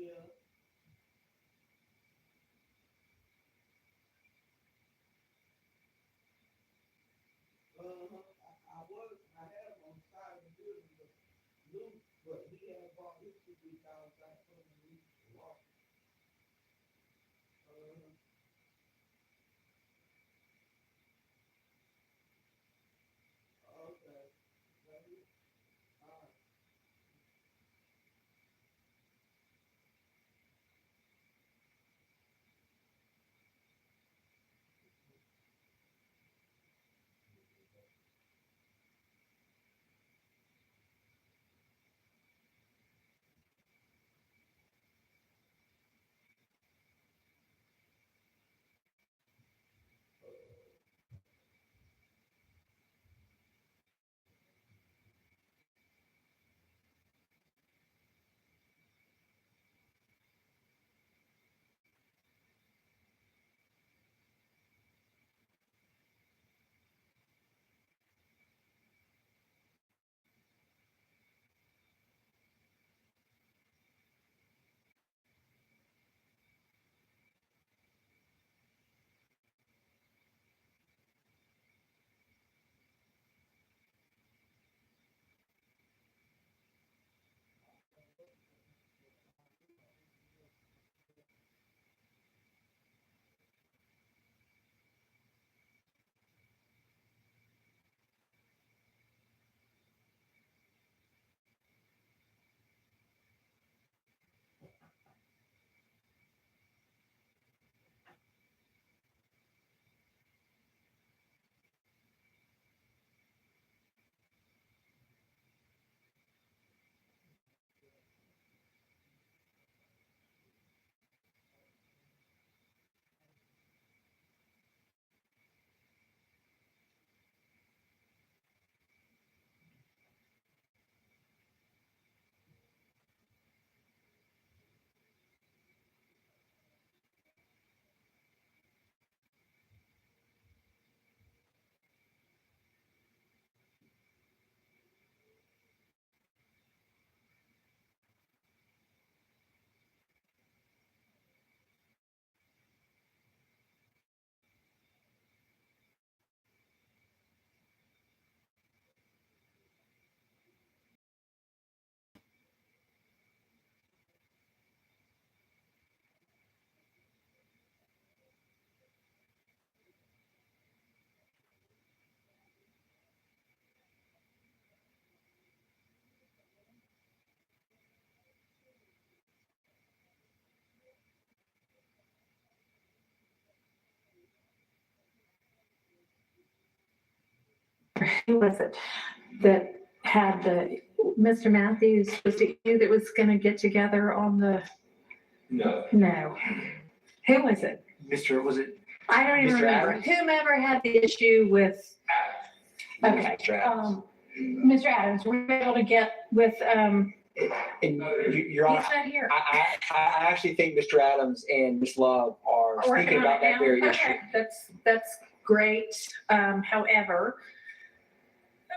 Yeah. I had him on the side of the building, but loose, but he had bought his 2 week outside for him to walk. Uh, okay. Maybe. All right. Who was it that had Mr. Matthews, was it you that was gonna get together on the, No. no. Who was it? Was it I don't even Mr. remember. Adams? Whomever had the issue with, okay, Mr. Adams. Mr. Adams, were you able to get with, And Your Honor, he's not here. I actually think Mr. Adams and Ms. Love are Working speaking on about it that now? very issue. Okay, that's great. However,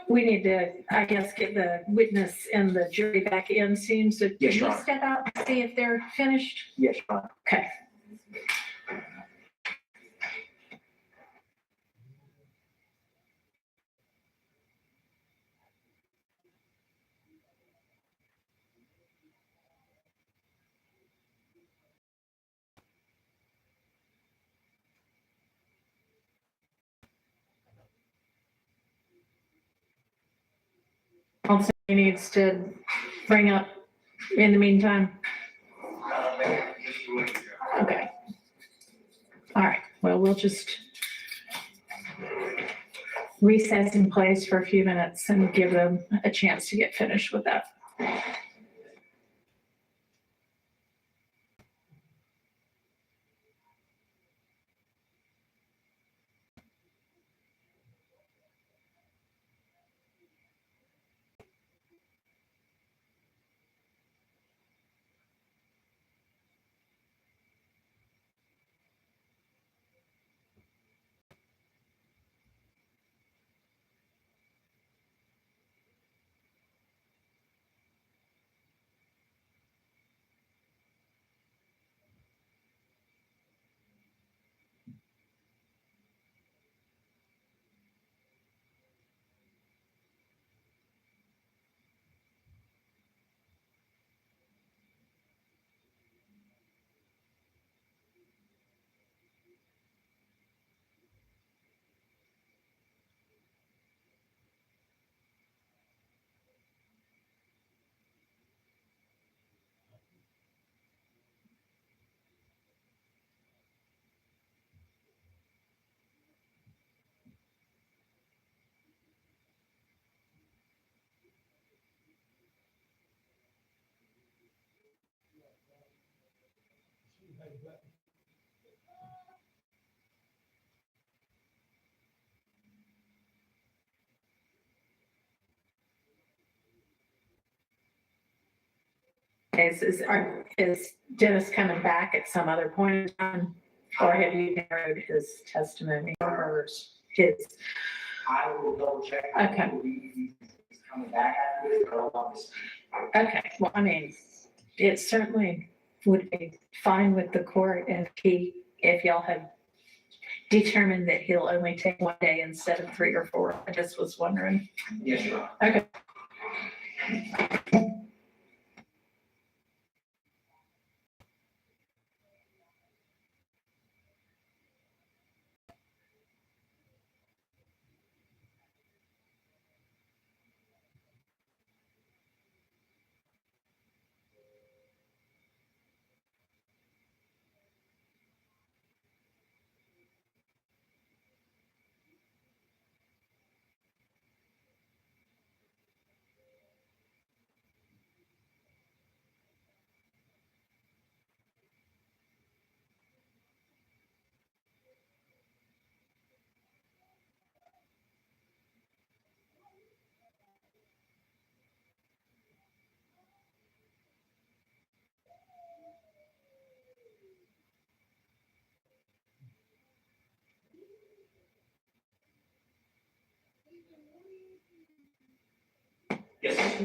we need to, I guess, get the witness and the jury back in soon. So can Yes, you Your Honor. step out and see if they're finished? Yes, Your Honor. Okay. Also, he needs to bring up in the meantime. Okay. All right. Well, we'll just recess in place for a few minutes and give them a chance to get finished with that. but Is Dennis coming back at some other point in time? Or have you narrowed his testimony or his? I will double check. Okay. I believe he's coming back after this, but I'll obviously. Okay, well, I mean, it certainly would be fine with the court if y'all have determined that he'll only take 1 day instead of 3 or 4. I just was wondering. Yes, Your Honor. Okay.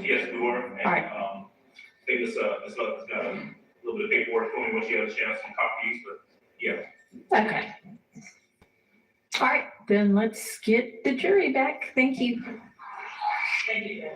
Yes, we were. And, All right. I think this love has got a little bit of paperwork for me when she had a chance to copy, but yeah. Okay. All right, then let's get the jury back. Thank you. Thank you.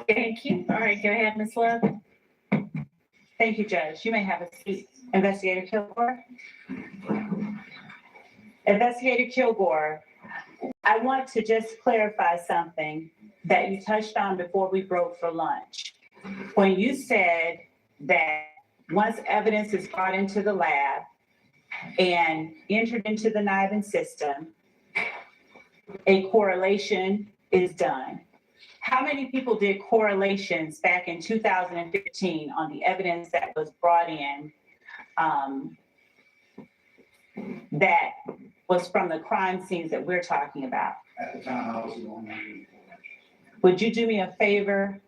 Thank you. All right, go ahead, Ms. Love. Thank you, Judge. You may have a seat. Investigator Kilgore. Investigator Kilgore, I want to just clarify something that you touched on before we broke for lunch. When you said that once evidence is brought into the lab and entered into the NIBIN system, a correlation is done. How many people did correlations back in 2015 on the evidence that was brought in that was from the crime scenes that we're talking about? at the time, I was the only one. Would you do me a favor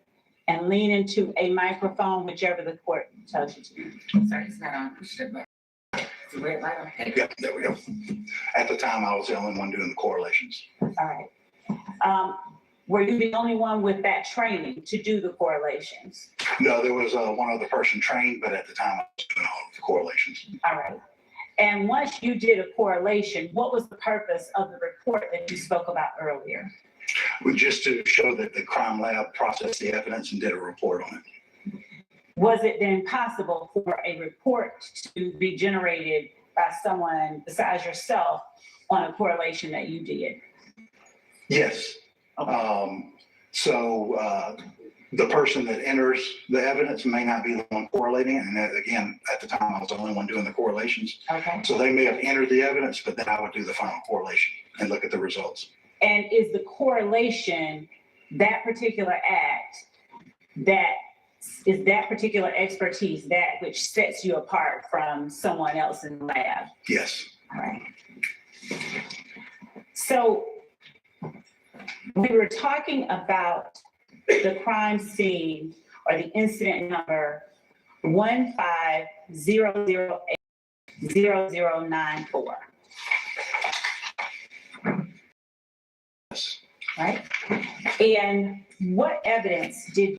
and lean into a microphone, whichever the court tells you to? Sorry, it's not on. Push it back. It's a red light on. Hey. Yep, there we go. At the time, I was the only one doing the correlations. All right. Were you the only one with that training to do the correlations? No, there was one other person trained, but at the time, I was doing all of the correlations. All right. And once you did a correlation, what was the purpose of the report that you spoke about earlier? Just to show that the crime lab processed the evidence and did a report on it. Was it then possible for a report to be generated by someone besides yourself on a correlation that you did? Yes. The person that enters the evidence may not be the one correlating it. And again, at the time, I was the only one doing the correlations. Okay. So they may have entered the evidence, but then I would do the final correlation and look at the results. And is the correlation, that particular act, that is that particular expertise, that which sets you apart from someone else in the lab? Yes. All right. So we were talking about the crime scene or the incident number 150080094, Yes. right? And what evidence did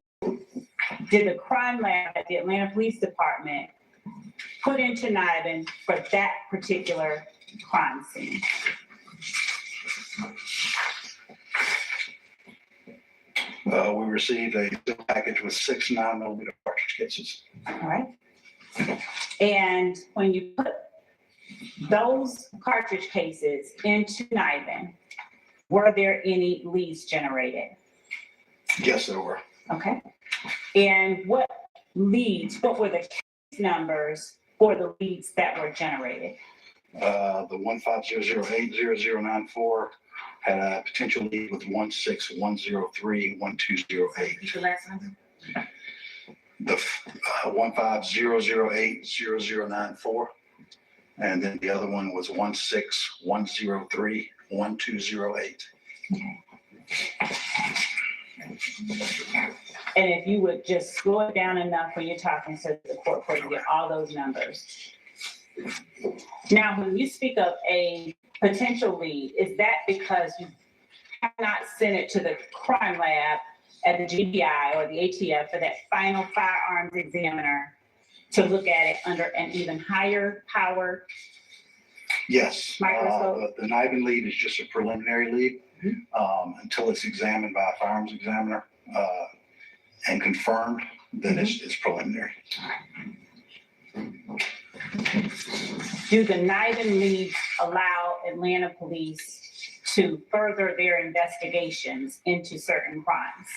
the crime lab at the Atlanta Police Department put into Niven for that particular crime scene? We received a package with 6 9mm cartridge cases. All right. And when you put those cartridge cases into Niven, were there any leads generated? Yes, there were. Okay. And what were the case numbers for the leads that were generated? The 150080094 had a potential lead with 161031208. The last number? The 150080094, and then the other one was 161031208. And if you would just slow it down enough when you're talking so the court can get all those numbers. Now, when you speak of a potential lead, is that because you have not sent it to the crime lab at the GBI or the ATF for that final firearms examiner to look at it under an even higher power? Yes, Microscope. the Niven lead is just a preliminary lead until it's examined by a firearms examiner and confirmed, then it's preliminary. Do the Niven leads allow Atlanta police to further their investigations into certain crimes?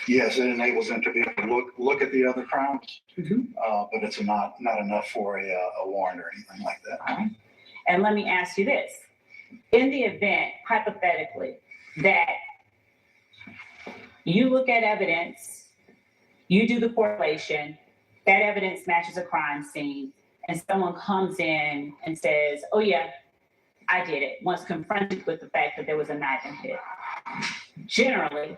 Yes, it enables them to be able to look at the other crimes, but it's not enough for a warrant or anything like that. All right. And let me ask you this. In the event, hypothetically, that you look at evidence, you do the correlation, that evidence matches a crime scene, and someone comes in and says, oh yeah, I did it, once confronted with the fact that there was a knife hit. Generally,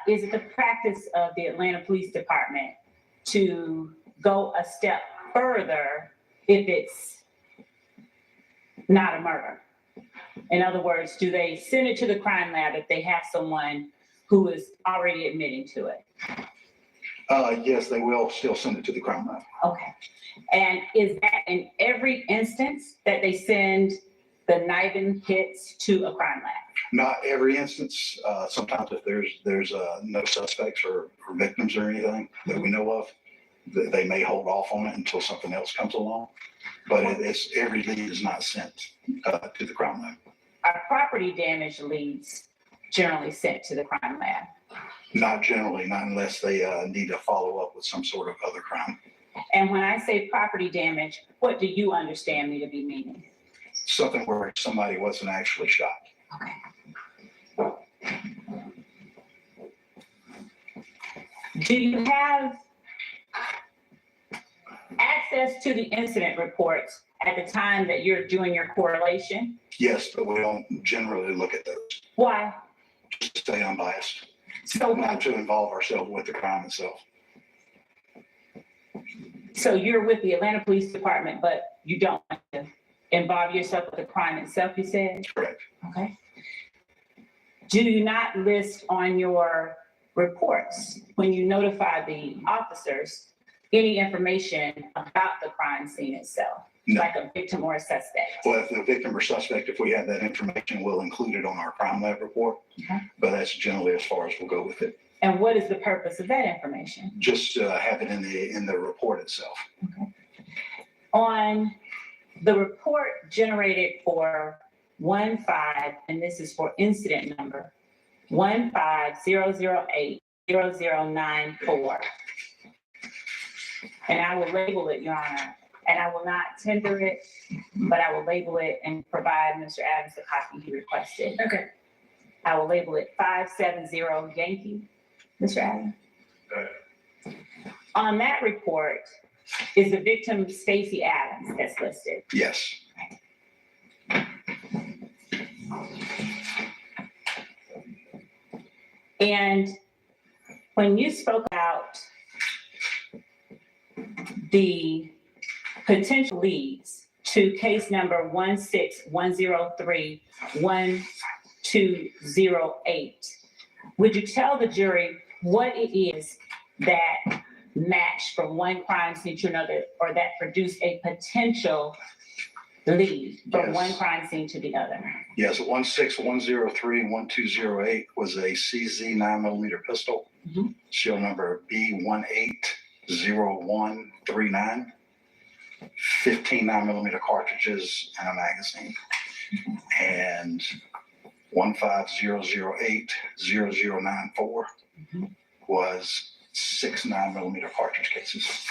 is it the practice of the Atlanta Police Department to go a step further if it's not a murder? In other words, do they send it to the crime lab if they have someone who is already admitting to it? Yes, they will still send it to the crime lab. Okay. And is that in every instance that they send the Niven hits to a crime lab? Not every instance. Sometimes if there's no suspects or victims or anything that we know of, they may hold off on it until something else comes along. But every lead is not sent to the crime lab. Are property damage leads generally sent to the crime lab? Not generally, not unless they need to follow up with some sort of other crime. And when I say property damage, what do you understand me to be meaning? Something where somebody wasn't actually shot. Okay. Do you have access to the incident reports at the time that you're doing your correlation? Yes, but we don't generally look at those. Why? Just to stay unbiased, So, not to involve ourselves with the crime itself. so you're with the Atlanta Police Department, but you don't want to involve yourself with the crime itself, you said? Correct. Okay. Do you not list on your reports, when you notify the officers, any information about the crime scene itself? No. Like a victim or a suspect? Well, if the victim or suspect, if we have that information, we'll include it on our crime lab report. Okay. But that's generally as far as we'll go with it. And what is the purpose of that information? Just have it in the report itself. On the report generated for 15, and this is for incident number 150080094. And I will label it, Your Honor, and I will not tender it, but I will label it and provide Mr. Adams the copy he requested. Okay. I will label it 570 Yankee, Mr. Adams. Okay. On that report is the victim Stacy Adams that's listed. Yes. And when you spoke about the potential leads to case number 161031208, would you tell the jury what it is that matched from one crime scene to another, or that produced a potential lead from Yes. one crime scene to the other? Yes, 161031208 was a CZ 9mm pistol, Mhm. serial number B180139, 15 9mm cartridges and a magazine. And 150080094 was 6 9mm cartridge cases.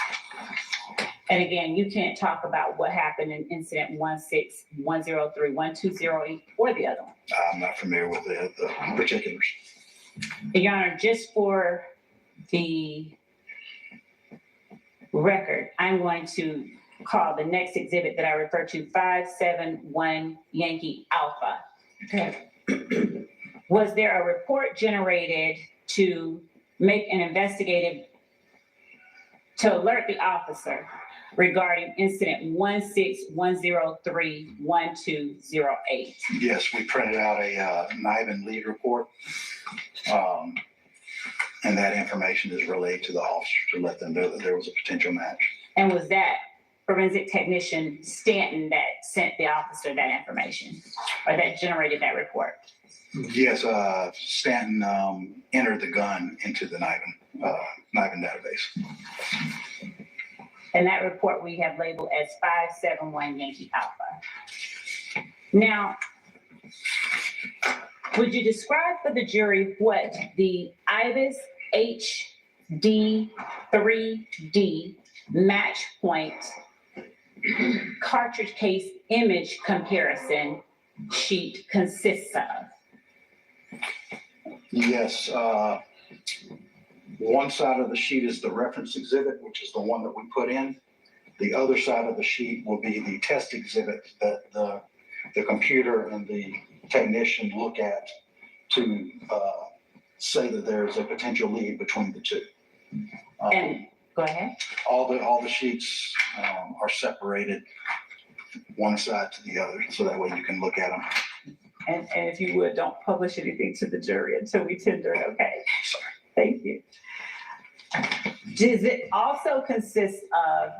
And again, you can't talk about what happened in incident 161031208 or the other one. I'm not familiar with the particulars. And Your Honor, just for the record, I'm going to call the next exhibit that I refer to 571 Yankee Alpha. Okay. Was there a report generated to make an investigative, to alert the officer regarding incident 161031208? Yes, we printed out a NIBIN lead report. And that information is relayed to the officer to let them know that there was a potential match. And was that forensic technician Stanton that sent the officer that information, or that generated that report? Yes, Stanton entered the gun into the NIBIN database. And that report we have labeled as 571 Yankee Alpha. Now, would you describe for the jury what the IBIS HD3D match point cartridge case image comparison sheet consists of? Yes, one side of the sheet is the reference exhibit, which is the one that we put in. The other side of the sheet will be the test exhibit that the computer and the technician look at to say that there's a potential lead between the two. And go ahead. All the sheets are separated one side to the other, so that way you can look at them. And if you would, don't publish anything to the jury until we tender it, okay? Sorry. Thank you. Does it also consist of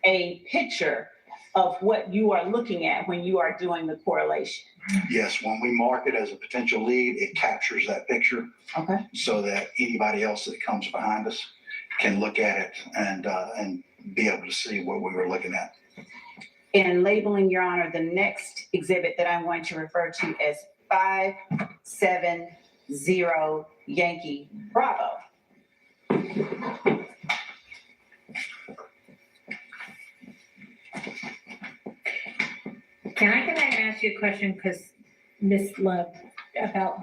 a picture of what you are looking at when you are doing the correlation? Yes, when we mark it as a potential lead, it captures that picture Okay. so that anybody else that comes behind us can look at it and be able to see what we were looking at. In labeling, Your Honor, the next exhibit that I'm going to refer to as 570 Yankee Bravo. Can I ask you a question, because Ms. Love, about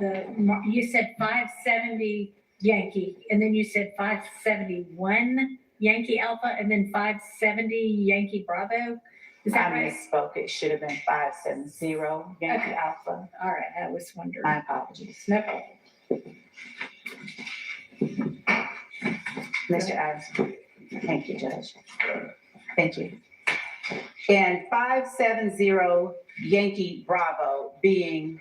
you said 570 Yankee, and then you said 571 Yankee Alpha, and then 570 Yankee Bravo? Is that I right? misspoke. It should have been 570 Yankee Okay. Alpha. All right, I was wondering. My apologies. No problem. Mr. Adams. Thank you, Judge. Thank you. And 570 Yankee Bravo being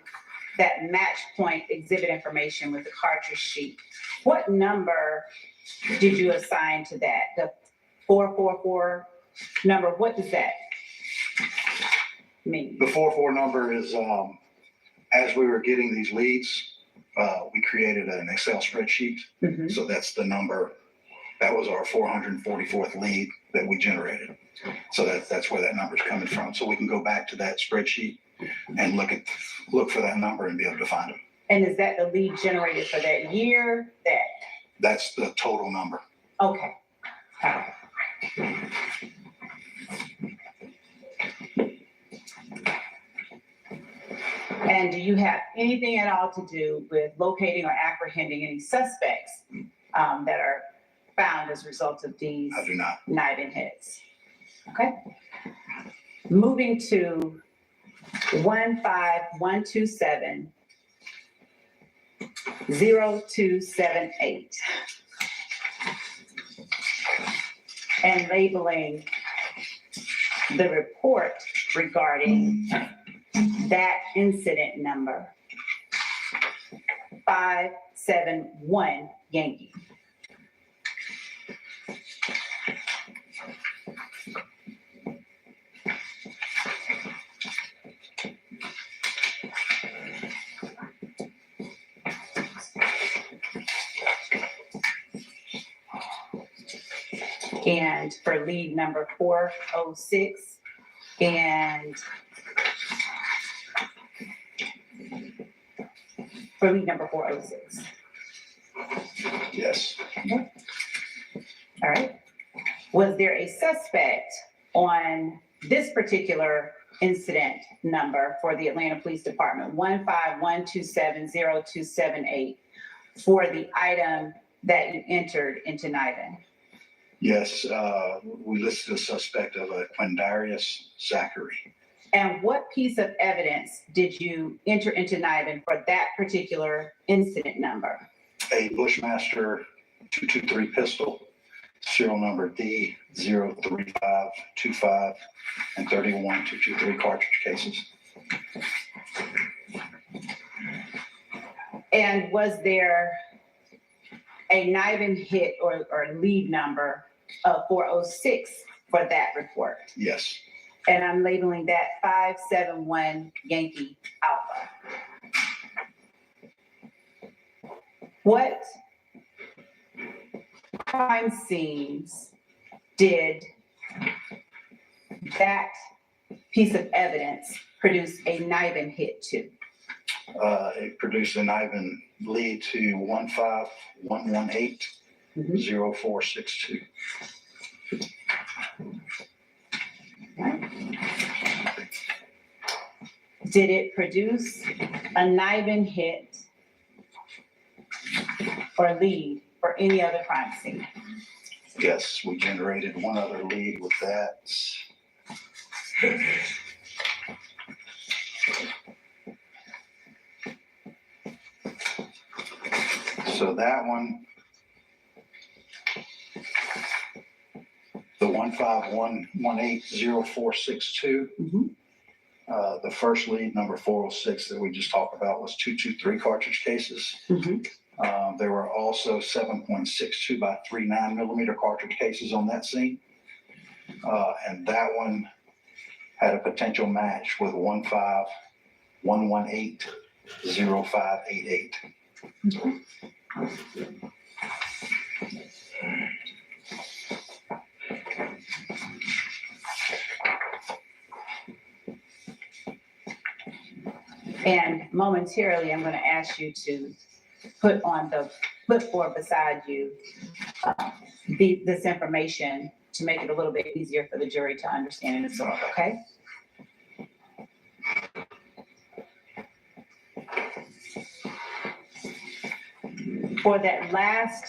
that match point exhibit information with the cartridge sheet. What number did you assign to that? The 444 number, what does that mean? The 44 number is, as we were getting these leads, we created an Excel spreadsheet. Mhm. So that's the number, that was our 444th lead that we generated. So that's where that number's coming from. So we can go back to that spreadsheet and look for that number and be able to find them. And is that the lead generated for that year? That's the total number. Okay. All right. And do you have anything at all to do with locating or apprehending any suspects that are found as a result of these I do not. NIBIN hits? Okay. Moving to 15127 0278. And labeling the report regarding that incident number 571 Yankee. And for lead number 406 and for lead number 406. Yes. All right. Was there a suspect on this particular incident number for the Atlanta Police Department, 151270278, for the item that you entered into NIDA? Yes, we listed a suspect of a Quindarius Zachary. And what piece of evidence did you enter into NIDA for that particular incident number? A Bushmaster 223 pistol, serial number D03525 and 31223 cartridge cases. And was there a NIDA hit or lead number of 406 for that report? Yes. And I'm labeling that 571 Yankee Alpha. What crime scenes did that piece of evidence produce a NIDA hit to? It produced an Ivan lead to 15118-0462. Did it produce a NIDA hit or lead for any other crime scene? Yes, we generated one other lead with that. So that one, the 15118-0462, the first lead, number 406 that we just talked about, was 223 cartridge cases. There were also 7.62 by 39 millimeter cartridge cases on that scene. And that one had a potential match with 15118-0588. And momentarily, I'm going to ask you to put on the clipboard beside you this information to make it a little bit easier for the jury to understand and absorb, okay? For that last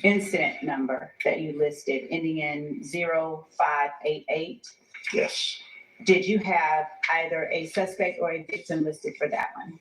incident number that you listed ending in 0588, Yes. did you have either a suspect or a victim listed for that one?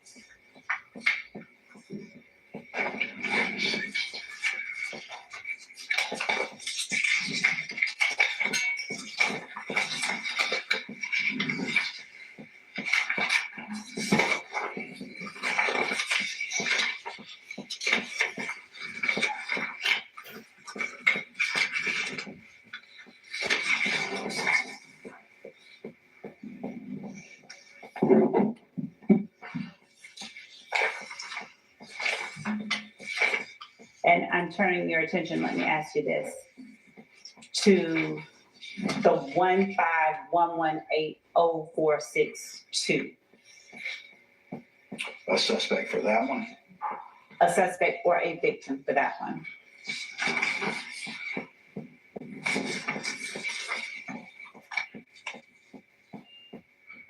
And I'm turning your attention, let me ask you this, to the 15118-0462. A suspect for that one. A suspect or a victim for that one.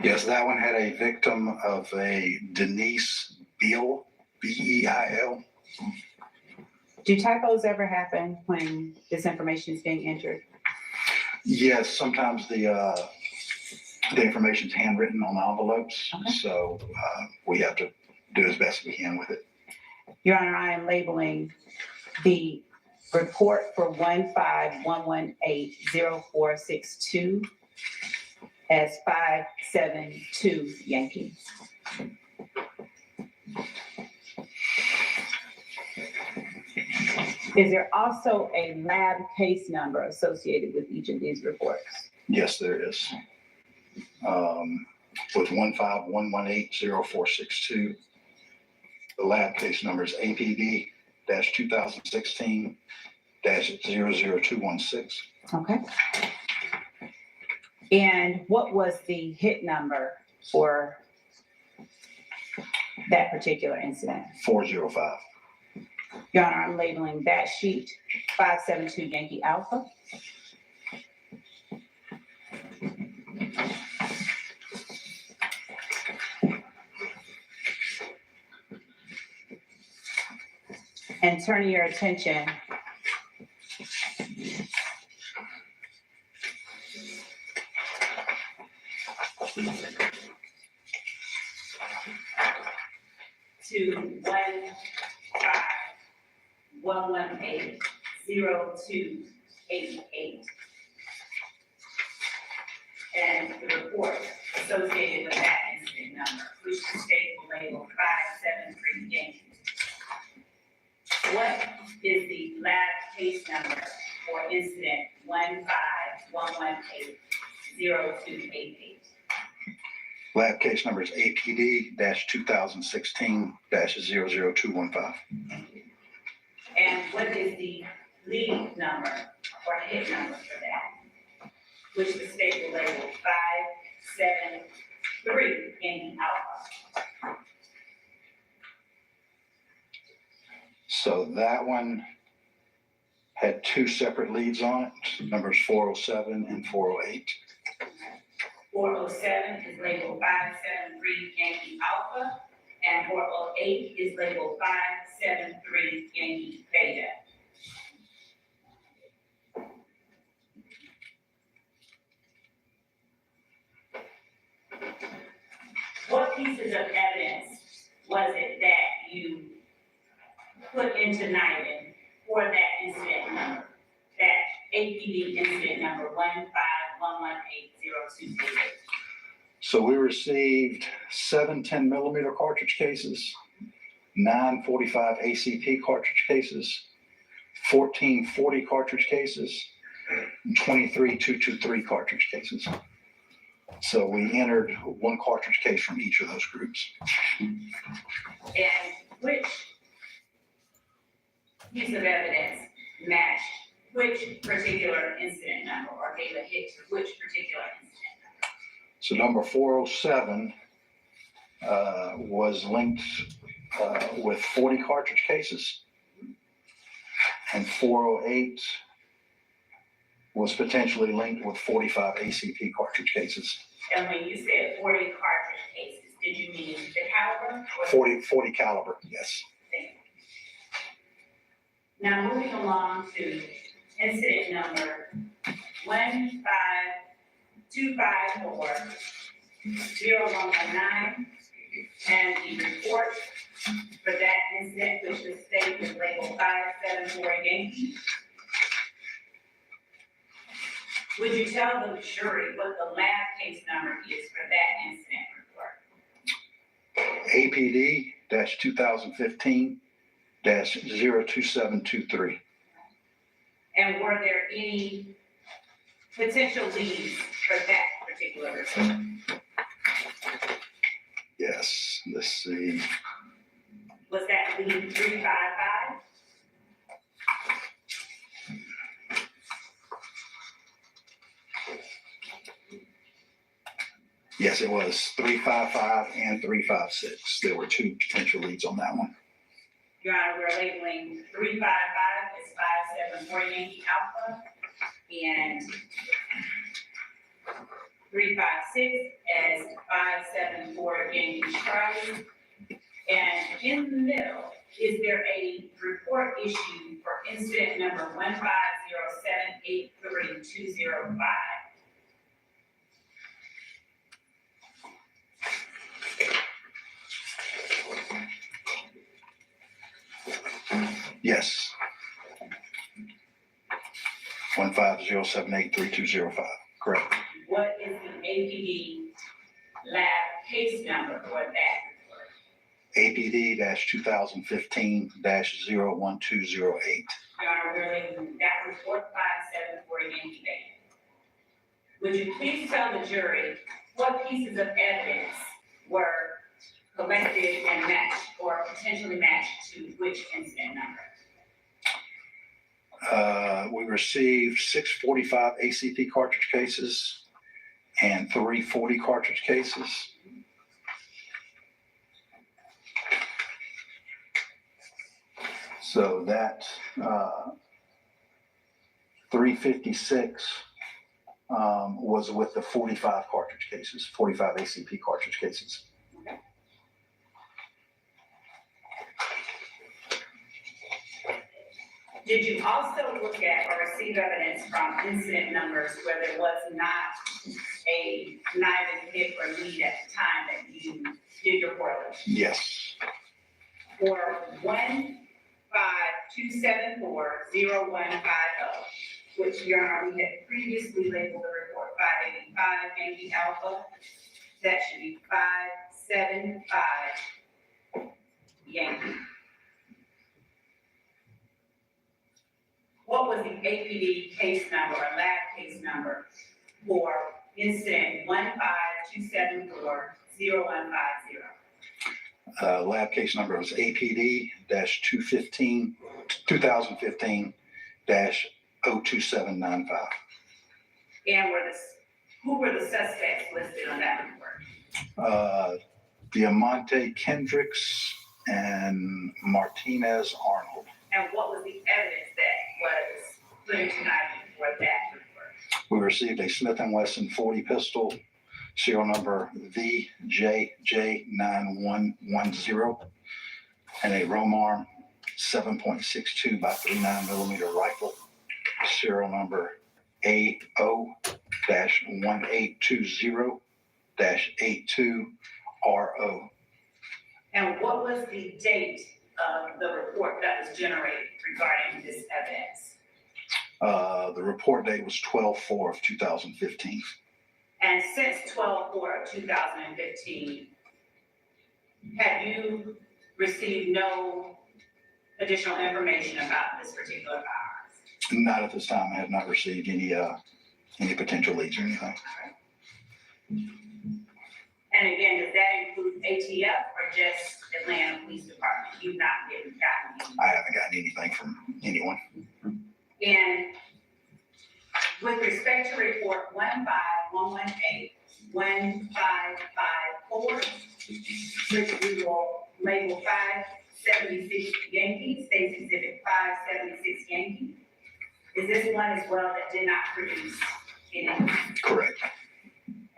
Yes, that one had a victim of a Denise Beal, B-E-I-L. Do typos ever happen when this information is being entered? Yes, sometimes the information's handwritten on envelopes, Okay. so we have to do as best we can with it. Your Honor, I am labeling the report for 151180462 as 572 Yankee. Is there also a lab case number associated with each of these reports? Yes, there is. With 151180462, the lab case number is APD-2016-00216. Okay. And what was the hit number for that particular incident? 405. Your Honor, I'm labeling that sheet 572 Yankee Alpha. And turning your attention to 151180288 and the report associated with that incident number, which the state will label 573 Yankee. What is the lab case number for incident 151180288? Lab case number is APD-2016-00215. And what is the lead number or hit number for that? Which the state will label 573 Yankee Alpha. So that one had two separate leads on it, numbers 407 and 408. 407 is labeled 573 Yankee Alpha, and 408 is labeled 573 Yankee Beta. What pieces of evidence was it that you put into NIDA for that incident number, that APD incident number 151180288? So we received 7 10mm cartridge cases, 9 45 ACP cartridge cases, 14 40 cartridge cases, and 23 223 cartridge cases. So we entered one cartridge case from each of those groups. And which piece of evidence matched which particular incident number or gave a hit to which particular incident number? So number 407 was linked with 40 cartridge cases, and 408 was potentially linked with 45 ACP cartridge cases. And when you said 40 cartridge cases, did you mean the caliber? Or 40 caliber, yes. Now moving along to incident number 15254-0119, and the report for that incident, which the state was labeled 574 Yankee. Would you tell the jury what the lab case number is for that incident report? APD-2015-02723. And were there any potential leads for that particular report? Yes, let's see. Was that lead 355? Yes, it was 355 and 356. There were two potential leads on that one. Your Honor, we're labeling 355 as 574 Yankee Alpha and 356 as 574 Yankee Charlie. And in the middle, is there a report issued for incident number 150783205? Yes. 150783205, correct. What is the APD lab case number for that? APD 2015-01208. Your Honor, we're leaving that report 574 Yankee Bay. Would you please tell the jury what pieces of evidence were collected and matched or potentially matched to which incident number? We received 645 ACP cartridge cases and 340 cartridge cases. So that 356 was with the 45 cartridge cases, 45 ACP cartridge cases. Did you also look at or receive evidence from incident numbers where there was not a knife hit or lead at the time that you did your correlation? Yes. For 15274-0150, which Your Honor, we had previously labeled the report 585 Yankee Alpha, that should be 575 Yankee. What was the APD case number or lab case number for incident 15274-0150? Lab case number was APD-2015-02795. And who were the suspects listed on that report? Diamante Kendricks and Martinez Arnold. And what was the evidence that was put into evidence for that report? We received a Smith & Wesson 40 pistol, serial number VJJ9110, and a Romarm 7.62 by 39 millimeter rifle, serial number AO-1820-82RO. And what was the date of the report that was generated regarding this evidence? The report date was 12/4/2015. And since 12/4/2015, have you received no additional information about this particular firearm? Not at this time. I have not received any potential leads or anything. And again, does that include ATF or just Atlanta Police Department? You've not gotten any? I haven't gotten anything from anyone. And with respect to report 15118-1554, which we will label 576 Yankee, State's Exhibit 576 Yankee, is this one as well that did not produce any? Correct.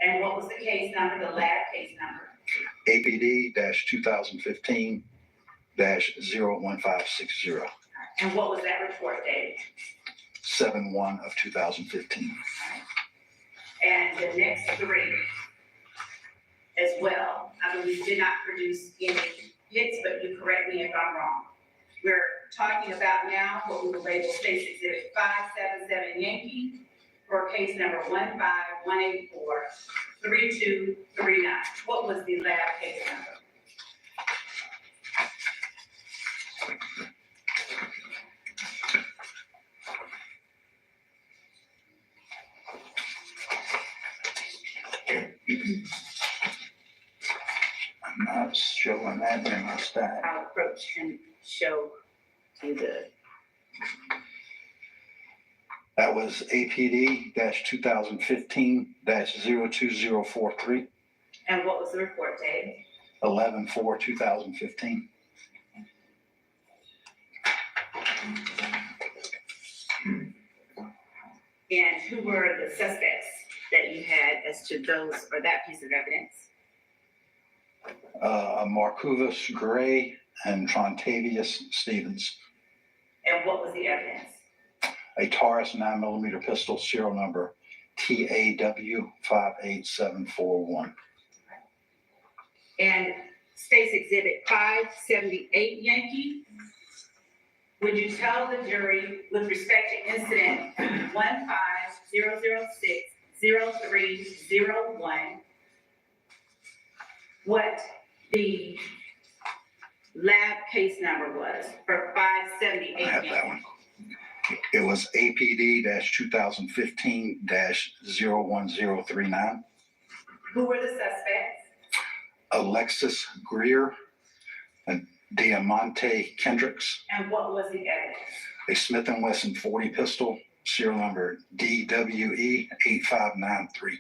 And what was the case number, the lab case number? APD-2015-01560. And what was that report date? 7/1/2015. And the next three as well, I believe did not produce any hits, but you correct me if I'm wrong. We're talking about now what we will label State's Exhibit 577 Yankee for case number 15184-3239. What was the lab case number? I'm not showing that in my stack. I'll approach and show you the, That was APD-2015-02043, and what was the report date? 11/4/2015. And who were the suspects that you had as to those or that piece of evidence? Marcuvus Gray and Trontavius Stevens. And what was the evidence? A Taurus 9mm pistol, serial number TAW-58741. And State's Exhibit 578 Yankee, would you tell the jury with respect to incident 150060301 what the lab case number was for I 578? have that one. It was APD 2015-01039. Who were the suspects? Alexis Greer and Diamante Kendricks, And what was the evidence? a Smith & Wesson 40 pistol, serial number DWE 8593.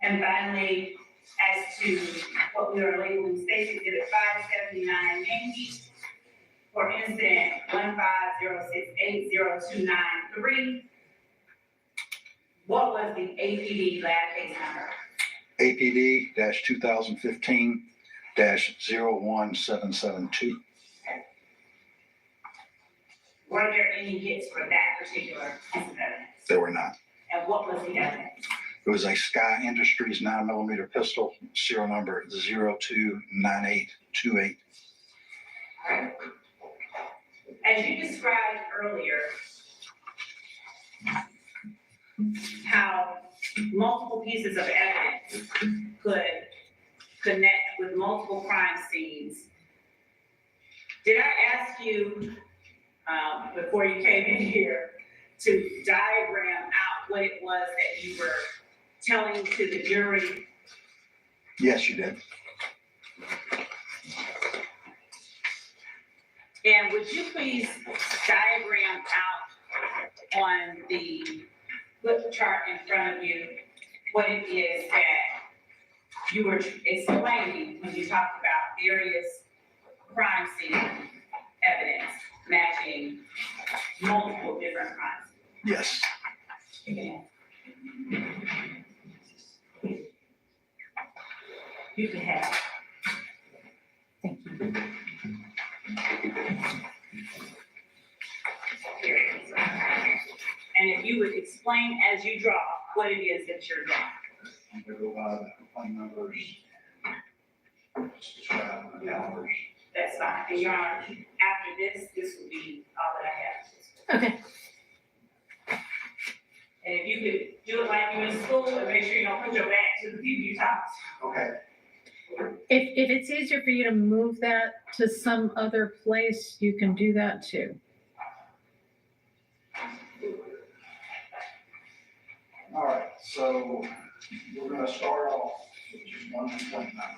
And finally, as to what we are labeling State Exhibit 579 Yankee for incident 150680293, what was the APD lab case number? APD 2015-01772. Were there any hits for that particular piece of evidence? There were not. And what was the evidence? It was a Sky Industries 9mm pistol, serial number 029828. All right. As you described earlier, how multiple pieces of evidence could connect with multiple crime scenes, did I ask you, before you came in here, to diagram out what it was that you were telling to the jury? Yes, you did. And would you please diagram out on the flip chart in front of you what it is that you were explaining when you talked about various crime scene evidence matching multiple different crimes? Yes. You can have. Thank you. Here. And if you would explain as you draw what it is that you're drawing. I'm going to go by the complaint numbers. Describe the numbers. That's fine. And Your Honor, after this will be all that I have. Okay, And if you could do it like you in school and make sure you don't put your back to the people you talk Okay. if it's easier for you to move that to some other place, you can do that too. All right, so we're going to start off with just one complaint number.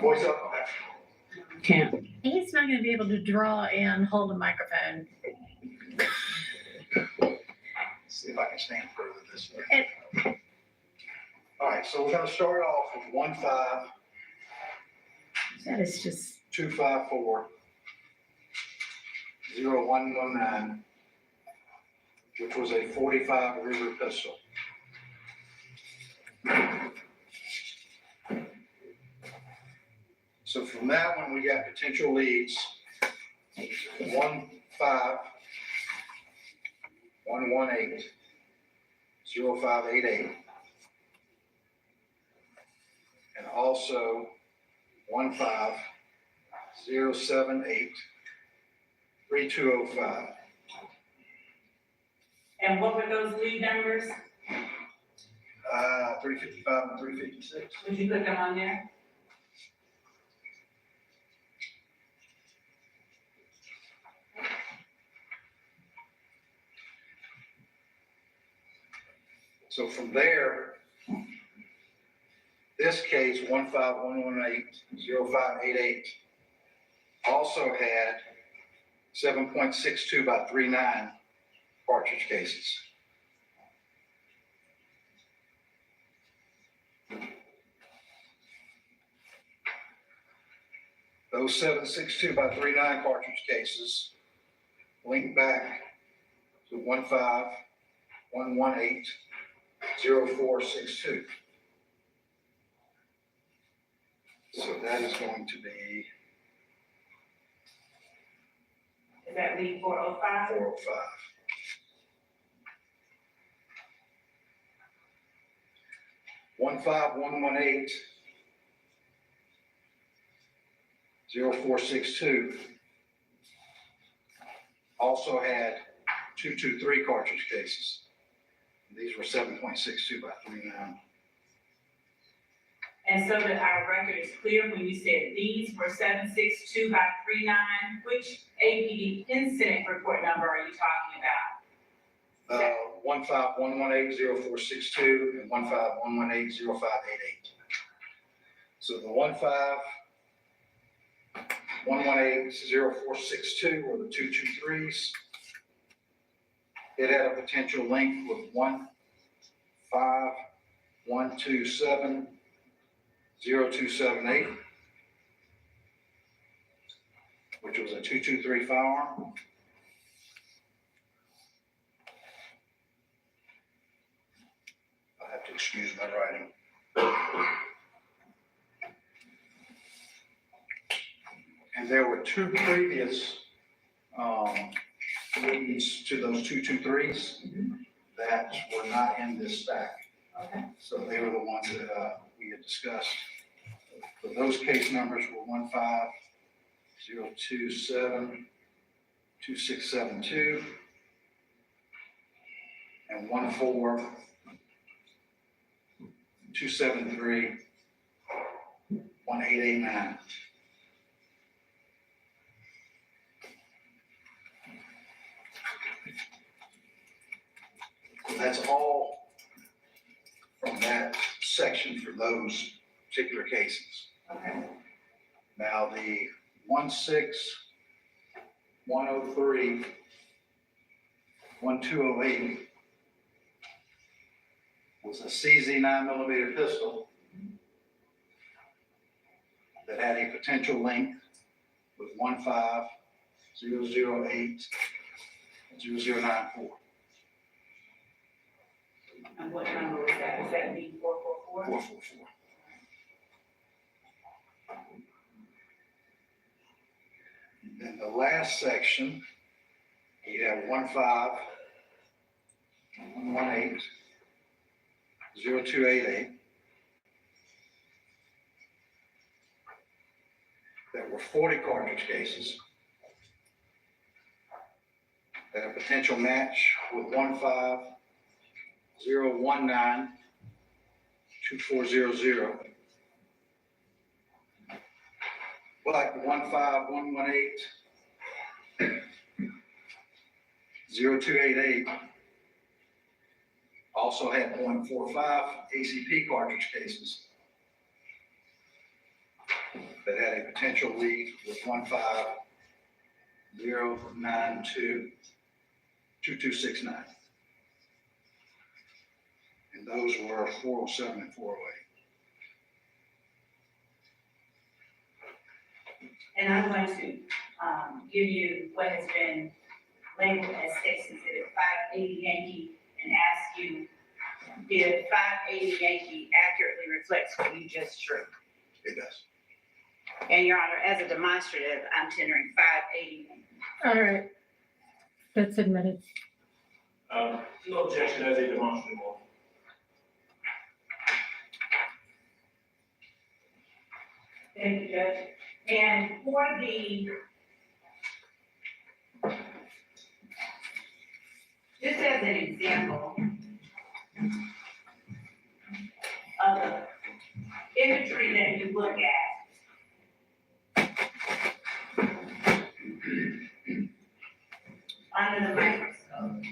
Voice up. Can't. He's not gonna be able to draw and hold a microphone. See if I can stand further this way. All right, so we're going to start off with 15254. That is just, 0119, which was a 45 Ruger pistol. So from that one, we got potential leads. 15118-0588. And also 15078-3205. And what were those lead numbers? 355 and 356. Would you put them on there? So from there, this case, 15118-0588, also had 7.62 by 39 cartridge cases. Those 7.62 by 39 cartridge cases link back to 15118-0462. So that is going to be Is that lead 405? 405. 0462 also had 223 cartridge cases. These were 7.62 by 39. And so that our record is clear, when you said these were 762 by 39, which APD incident report number are you talking about? 151180462 and 151180588. So the 151180462 were the 223s. It had a potential link with 151270278, which was a 223 firearm. I have to excuse my writing. And there were two previous leads to those 223s that were not in this stack. Okay. So they were the ones that we had discussed. But those case numbers were 150272672 and 142731889. That's all from that section for those particular cases. Okay. Now, the 16103, 1208 was a CZ 9mm pistol that had a potential link with 150080094. And what number was that? Was that B 444? 444. Then the last section, you have 151180288. There were 40 cartridge cases. That a potential match with 150192400. But 151180288 also had 0.45 ACP cartridge cases that had a potential lead with 150922269. And those were 407 and 408. And I'm going to give you what has been labeled as State's Exhibit 580 Yankee and ask you if 580 Yankee accurately reflects what you just drew. It does. And Your Honor, as a demonstrative, I'm tendering 580 Yankee. All right. That's admitted. No objection as a demonstrative. Thank you, Judge. And for the just as an example of the imagery that you look at, under the microscope.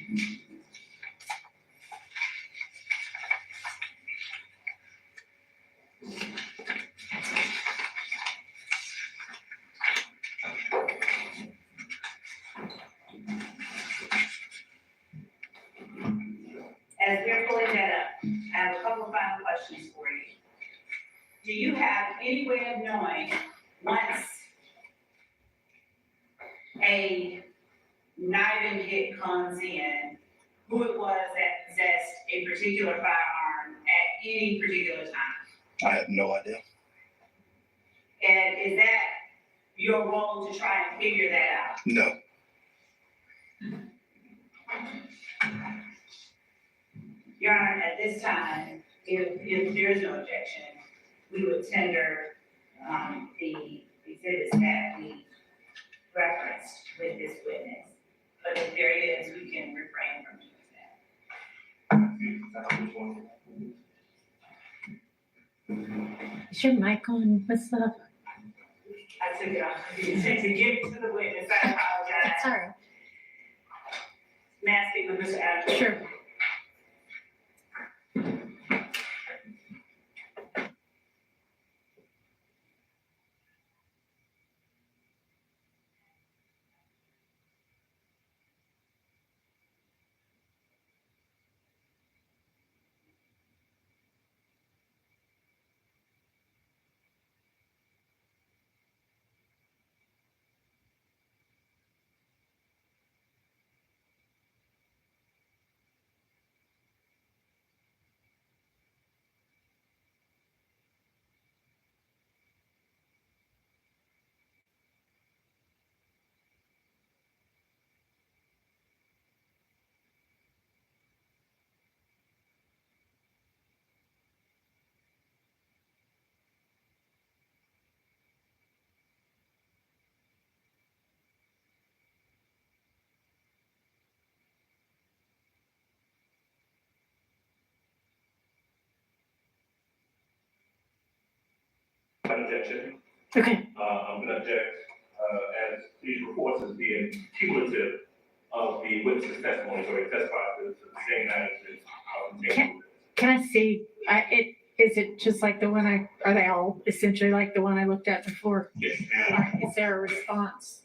As we're pulling that up, I have a couple of final questions for you. Do you have any way of knowing once a knife hit comes in, who it was that possessed a particular firearm at any particular time? I have no idea. And is that your role to try and figure that out? No. Your Honor, at this time, if there is no objection, we would tender the exhibits that we referenced with this witness. But if there is, we can refrain from doing that. Is your mic on? What's up? I took it off to give it to the witness, I apologize. That's all right. May I speak with Mr. Adams? Sure. An objection. Okay. I'm gonna object, as these reports as being cumulative of the witness's testimony, so he testified to the same matters as. Can I see, is it just like the one are they all essentially like the one I looked at before? Yes, Is there a response?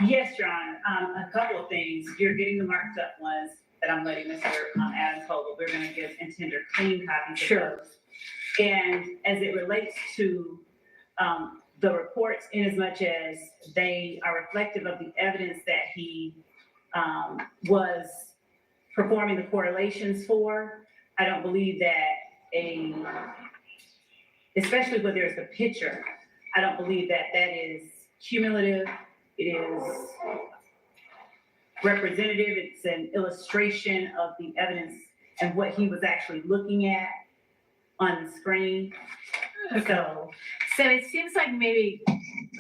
Yes, Your Honor, a couple of things, you're getting the marked up ones that I'm letting Mr. Adams hold, but we're gonna give and tender clean copies of Sure. those. And as it relates to, the reports, in as much as they are reflective of the evidence that he, was performing the correlations for, I don't believe that especially when there's the picture, I don't believe that that is cumulative. It is representative. It's an illustration of the evidence and what he was actually looking at on the screen. So, So it seems like maybe,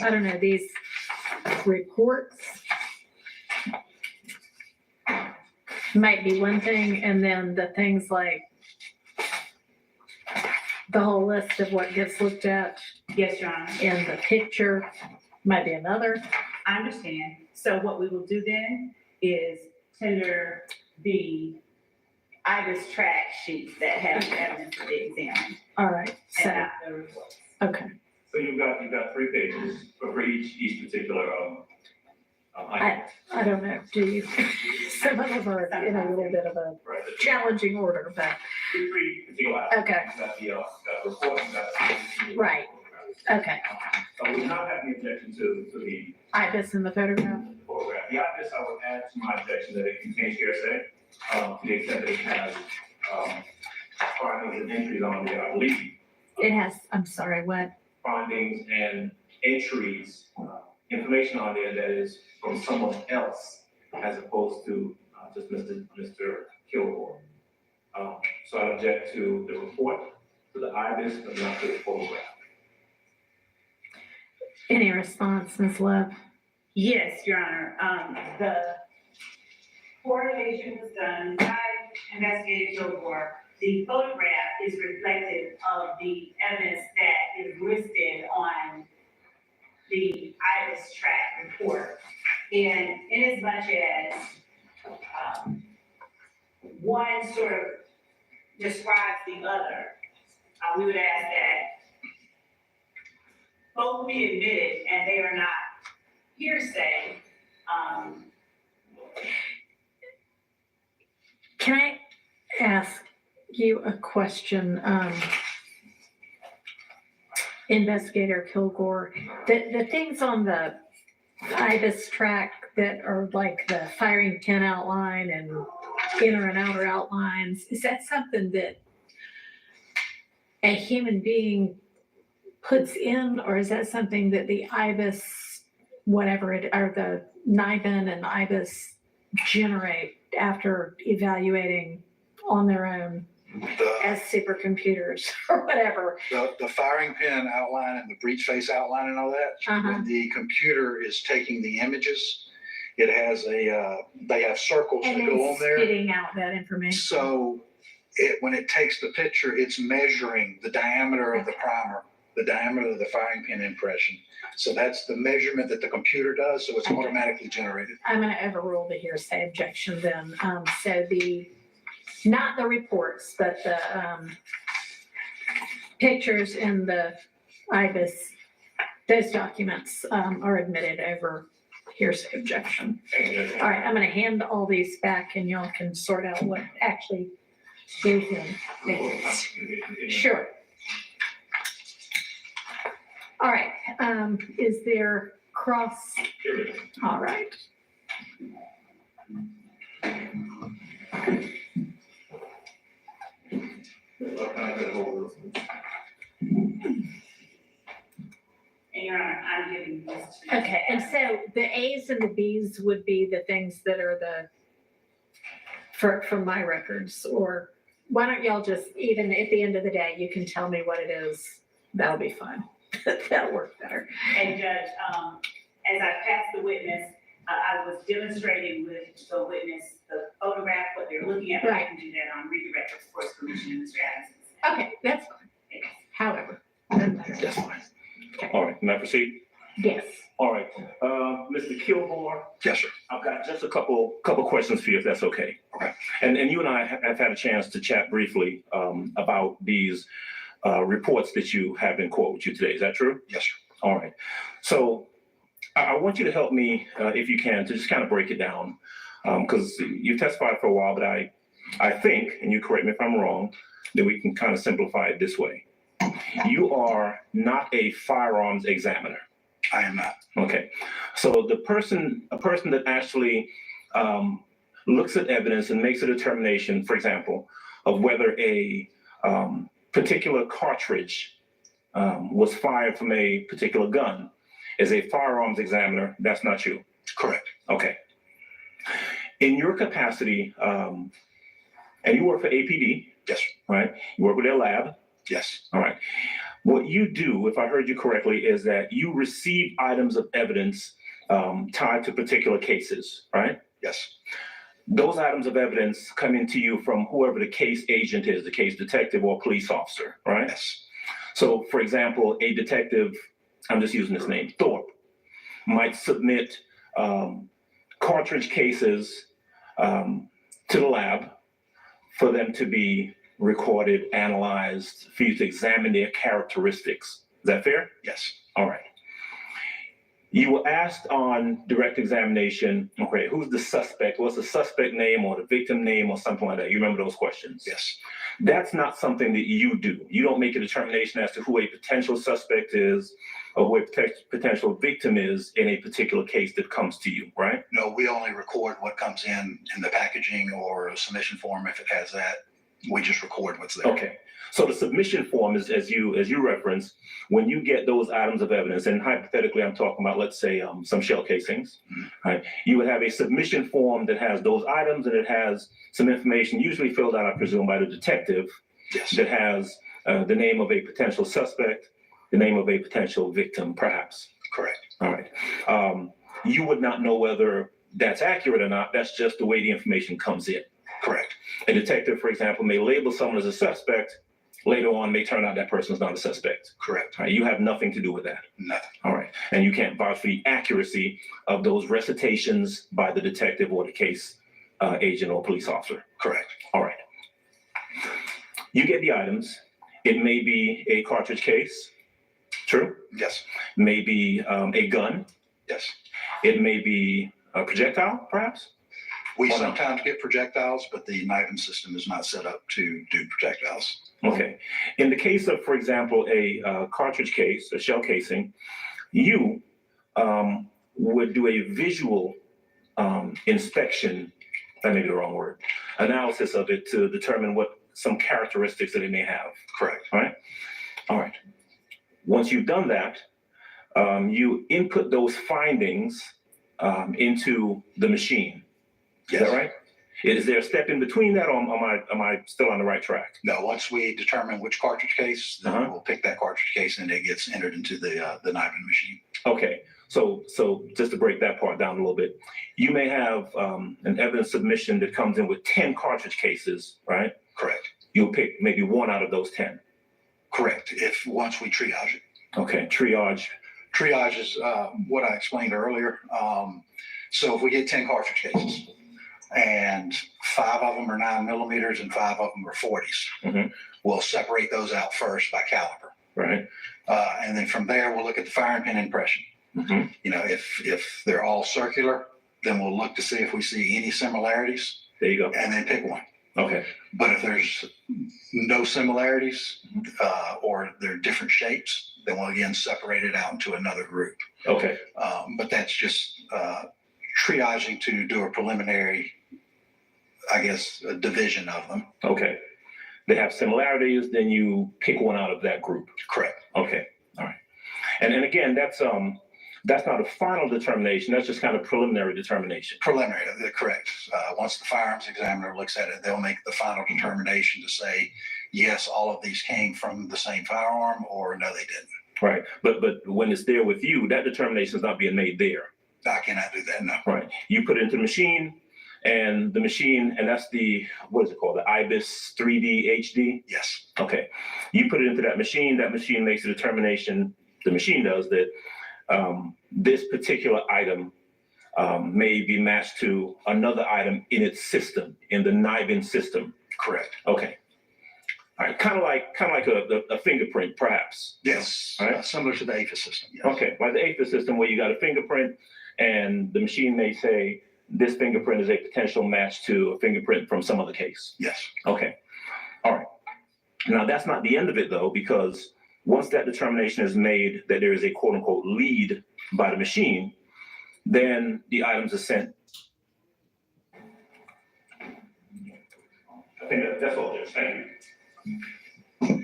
I don't know, these reports might be one thing, and then the things like the whole list of what gets looked at yes, Your Honor, in the picture might be another. I understand. So what we will do then is tender the IBIS track sheets that have the evidence to be examined All right, and so, not the reports. okay. So you've got 3 pages for each particular, item. I don't know, do you? Some of them are in a little bit of a Right, challenging order, but, 3 particular items. okay, You got the report, you got the. Right. okay. So we not have any objection to the Ibis in the photograph? photograph. The obvious, I would add to my objection that it contains hearsay, to the extent that it has, findings and entries on there, I believe. It has, I'm sorry, what? Findings and entries, information on there that is from someone else as opposed to, just Mr. Kilgore. So I object to the report, to the IBIS, but not to the photograph. Any response, Ms. Love? Yes, Your Honor. The correlation was done by Investigator Kilgore. The photograph is reflective of the evidence that is listed on the IBIS track report. And in as much as one sort of describes the other, we would ask that both be admitted and they are not hearsay. Can I ask you a question? Investigator Kilgore, the things on the IBIS track that are like the firing pin outline and inner and outer outlines, is that something that a human being puts in, or is that something that the IBIS, whatever it, or the NIBIN and IBIS generate after evaluating on their own? as supercomputers or whatever. The firing pin outline and the breech face outline and all that, when the computer is taking the images, it has they have circles that And go then on there. spitting out that information. So when it takes the picture, it's measuring the diameter of the primer, the diameter of the firing pin impression. So that's the measurement that the computer does, so it's Okay. automatically generated. I'm gonna overrule the hearsay objection then. So not the reports, but the, pictures in the IBIS, those documents, are admitted over hearsay objection. All right, I'm gonna hand all these back and y'all can sort out what actually goes in. Sure. All right, is there cross? All right. And Your Honor, I'm giving this to you. Okay, and so the A's and the B's would be the things that are for my records, or why don't y'all just, even at the end of the day, you can tell me what it is, that'll be fine. That'll work better. And Judge, as I passed the witness, I was demonstrating with the witness the photograph, what they're looking at. Right. I can do that on redirect, of course, permission, Mr. Adams. Okay, that's fine. However, doesn't matter. That's fine. All right, may I proceed? Yes. All right, Mr. Kilgore, Yes, sir. I've got just a couple questions for you, if that's okay. Okay. And you and I have had a chance to chat briefly about these reports that you have in court with you today. Is that true? Yes, sir. All right. So I want you to help me, if you can, to just kind of break it down, because you've testified for a while, but I think, and you correct me if I'm wrong, that we can kind of simplify it this way. You are not a firearms examiner. I am not. Okay, so a person that actually looks at evidence and makes a determination, for example, of whether a particular cartridge was fired from a particular gun, is a firearms examiner. That's not you. Correct. Okay. In your capacity, and you work for APD, Yes, sir. right? You work with their lab. Yes, All right. What you do, if I heard you correctly, is that you receive items of evidence tied to particular cases, right? yes, Those items of evidence come into you from whoever the case agent is, the case detective or police officer, right? yes, So, for example, a detective, I'm just using this name, Thorpe, might submit cartridge cases to the lab for them to be recorded, analyzed, for you to examine their characteristics. Is that fair? yes, All right. You were asked on direct examination, okay, who's the suspect? What's the suspect name or the victim name or something like that? You remember those questions? yes, That's not something that you do. You don't make a determination as to who a potential suspect is or who a potential victim is in a particular case that comes to you, right? No, we only record what comes in the packaging or a submission form. If it has that, we just record what's there. Okay. So the submission form is, as you referenced, when you get those items of evidence, and hypothetically, I'm talking about, let's say, some shell casings, right? You would have a submission form that has those items and it has some information, usually filled out, I presume, by the detective, Yes, that has the name of a potential suspect, the name of a potential victim, perhaps. correct. All right. You would not know whether that's accurate or not. That's just the way the information comes in. Correct. A detective, for example, may label someone as a suspect. Later on, may turn out that person's not a suspect. Correct. All right, you have nothing to do with that. Nothing. All right, and you can't vouch for the accuracy of those recitations by the detective or the case agent or police officer. Correct. All right. You get the items. It may be a cartridge case. True. Yes, Maybe a gun. yes. It may be a projectile, perhaps. We Hold on. sometimes get projectiles, but the knifing system is not set up to do projectiles. Okay. In the case of, for example, a cartridge case, a shell casing, you would do a visual inspection, that may be the wrong word, analysis of it to determine what some characteristics that it may have. Correct. All right. All right. Once you've done that, you input those findings into the machine. Is Yes. that right? Is there a step in between that, or am I still on the right track? No, once we determine which cartridge case, then Uh-huh. we'll pick that cartridge case and it gets entered into the NIBIN machine. Okay, so just to break that part down a little bit, you may have an evidence submission that comes in with 10 cartridge cases, right? Correct. You'll pick maybe one out of those 10. Correct. Once we triage it. Okay, triage. Triage is what I explained earlier. So if we get 10 cartridge cases and 5 of them are 9mm and 5 of them are 40s, Mhm. we'll separate those out first by caliber. Right. And then from there, we'll look at the firing pin impression. Mhm. You know, if they're all circular, then we'll look to see if we see any similarities There you go. and then pick one. Okay. But if there's no similarities or they're different shapes, then we'll again separate it out into another group. Okay. But that's just triaging to do a preliminary, I guess, a division of them. Okay. They have similarities, then you pick one out of that group. Correct. Okay. All right. And again, that's not a final determination. That's just kind of preliminary determination. Preliminary, they're correct. Once the firearms examiner looks at it, they'll make the final determination to say, yes, all of these came from the same firearm, or no, they didn't. Right. But when it's there with you, that determination is not being made there. I cannot do that, no. Right. You put it into the machine, and that's the, what is it called? The IBIS 3D HD? Yes, Okay. You put it into that machine makes a determination, the machine does, that this particular item may be matched to another item in its system, in the NIBIN system. correct. Okay. All right. Kind of like a fingerprint, perhaps. Yes, All right. similar to the APHIS system. Yes. Okay. Like the APHIS system, where you got a fingerprint, and the machine may say this fingerprint is a potential match to a fingerprint from some other case. Yes, Okay. All right. Now, that's not the end of it, though, because once that determination is made that there is a quote unquote lead by the machine, then the items are sent. I think that's all there is. Thank you.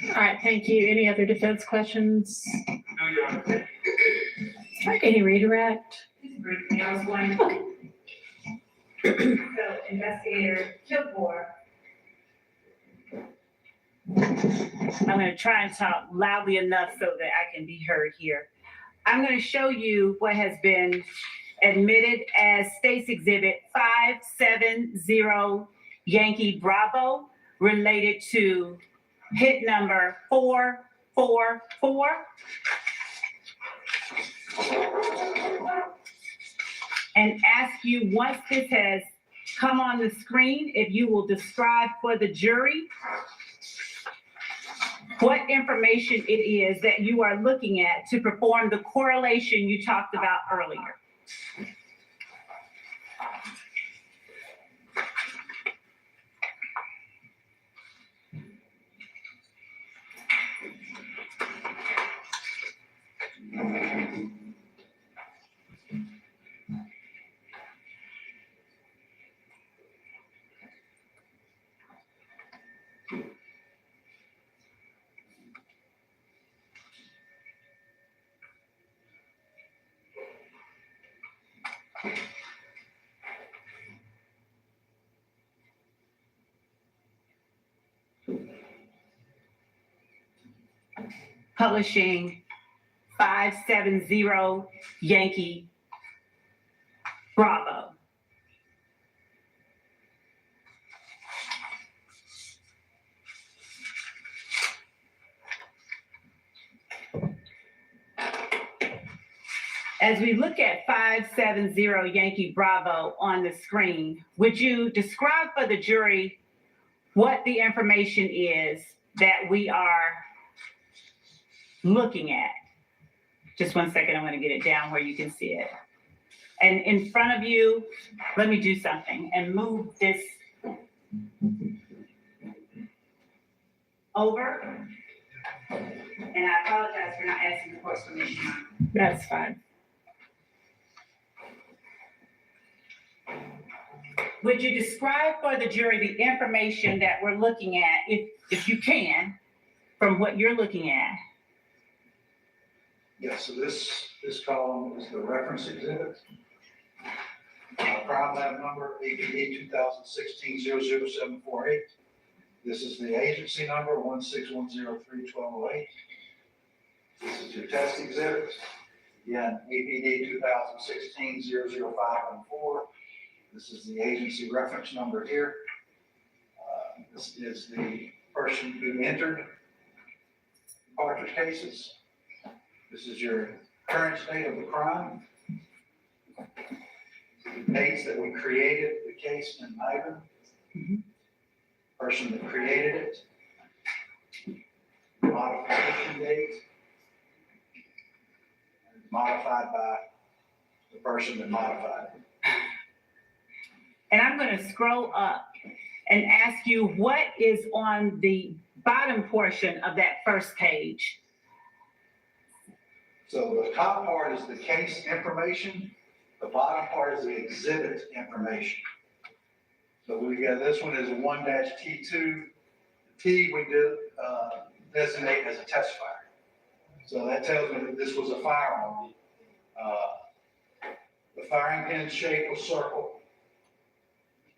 All right, thank you. Any other defense questions? No, Your Honor. All right, any redirect? Briefly, I was wondering. So investigator Kilgore. I'm gonna try and talk loudly enough so that I can be heard here. I'm gonna show you what has been admitted as State's Exhibit 570 Yankee Bravo related to hit number 444. And ask you, once this has come on the screen, if you will describe for the jury what information it is that you are looking at to perform the correlation you talked about earlier. Publishing 570 Yankee Bravo. As we look at 570 Yankee Bravo on the screen, would you describe for the jury what the information is that we are looking at? Just one second, I'm going to get it down where you can see it. And in front of you, let me do something and move this over. And I apologize for not asking the court's permission. That's fine. Would you describe for the jury the information that we're looking at, if you can, from what you're looking at? Yeah, so this column is the reference exhibit. Crime lab number APD 2016-00748. This is the agency number 16103-1208. This is your test exhibit. Again, APD 2016-00514. This is the agency reference number here. This is the person who entered cartridge cases. This is your current state of the crime. The dates that we created the case in Ivan. Person that created it. Modification date. Modified by the person that modified it. And I'm going to scroll up and ask you what is on the bottom portion of that first page. So the top part is the case information. The bottom part is the exhibit information. So we got, this one is 1-T2. T we did designate as a test fire. So that tells me that this was a firearm. The firing pin shape was circle.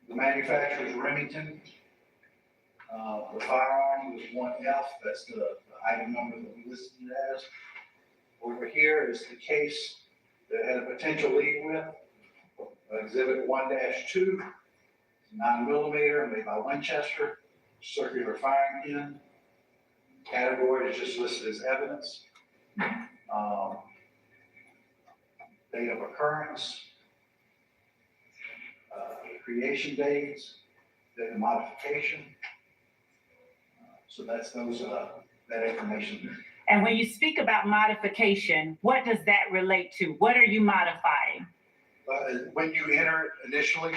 The manufacturer is Remington. The firearm was 1F. That's the item number that we listed it as. Over here is the case that had a potential lead with. Exhibit 1-2, 9mm made by Winchester, circular firing pin. Category is just listed as evidence. Date of occurrence, creation dates, date of modification. So that's those that information there. And when you speak about modification, what does that relate to? What are you modifying? When you enter it initially,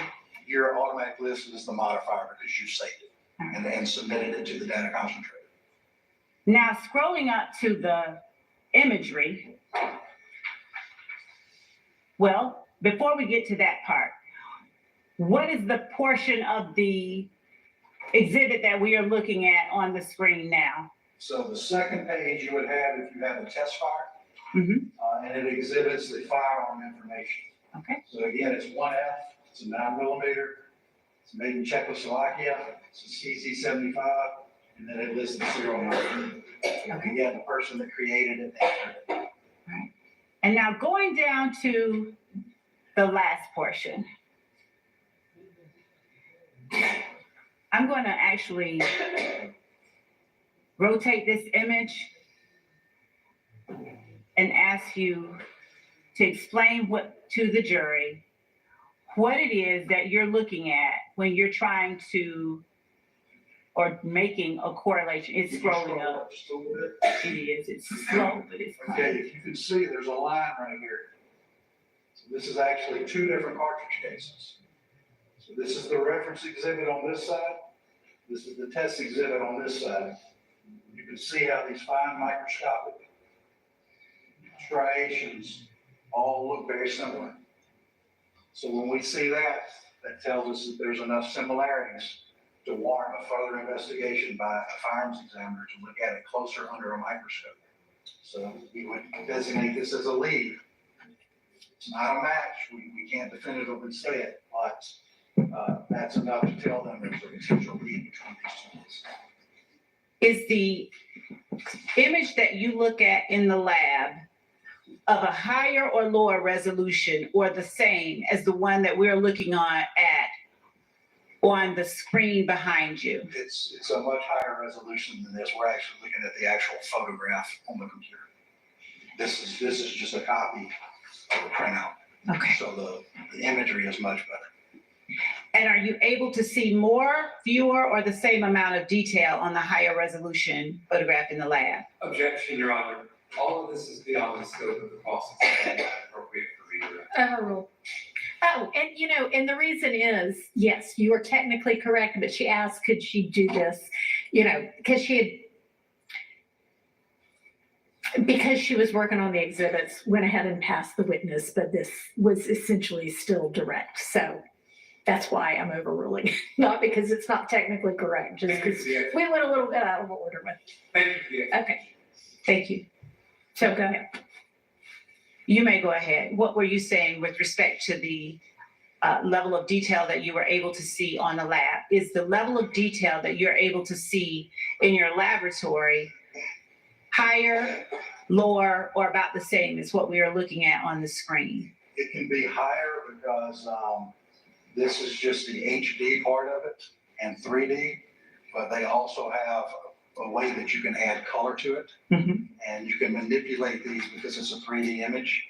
you're automatically listed as the modifier because you saved it and then submitted it to the data concentrator. Now, scrolling up to the imagery, well, before we get to that part, what is the portion of the exhibit that we are looking at on the screen now? So the second page you would have if you have a test fire, Mhm. and it exhibits the firearm information. Okay. So again, it's 1F, it's a 9mm, it's made in Czechoslovakia, it's a CZ75, and then it lists the serial number. And again, the person that created it entered it. And now going down to the last portion. I'm going to actually rotate this image and ask you to explain to the jury what it is that you're looking at when you're trying to, or making a correlation. It's scrolling up. Just a little bit. It is, it's slow, but it's Okay, coming. if you can see, there's a line right here. So this is actually two different cartridge cases. So this is the reference exhibit on this side. This is the test exhibit on this side. You can see how these fine microscopic striations all look very similar. So when we see that, that tells us that there's enough similarities to warrant a further investigation by a firearms examiner to look at it closer under a microscope. So we would designate this as a lead. It's not a match. We can't definitively say it, but that's enough to tell them there's a potential lead between these two cases. Is the image that you look at in the lab of a higher or lower resolution or the same as the one that we're looking at on the screen behind you? It's a much higher resolution than this. We're actually looking at the actual photograph on the computer. This is just a copy of the printout. Okay. So the imagery is much better. And are you able to see more, fewer, or the same amount of detail on the higher resolution photograph in the lab? Objection, Your Honor. All of this is beyond the scope of the cross-examination, not appropriate for redirect. Oh, and and the reason is, yes, you are technically correct, but she asked, could she do this? Because because she was working on the exhibits, went ahead and passed the witness, but this was essentially still direct. So that's why I'm overruling, not because it's not technically correct, just Thank you because for the explanation. we went a little bit out of order with it. Thank you for the explanation. Okay, thank you. So go ahead. You may go ahead. What were you saying with respect to the level of detail that you were able to see on the lab. Is the level of detail that you're able to see in your laboratory higher, lower, or about the same as what we are looking at on the screen? It can be higher because, this is just the HD part of it and 3D, but they also have a way that you can add color to it. Mhm. And you can manipulate these because it's a 3D image.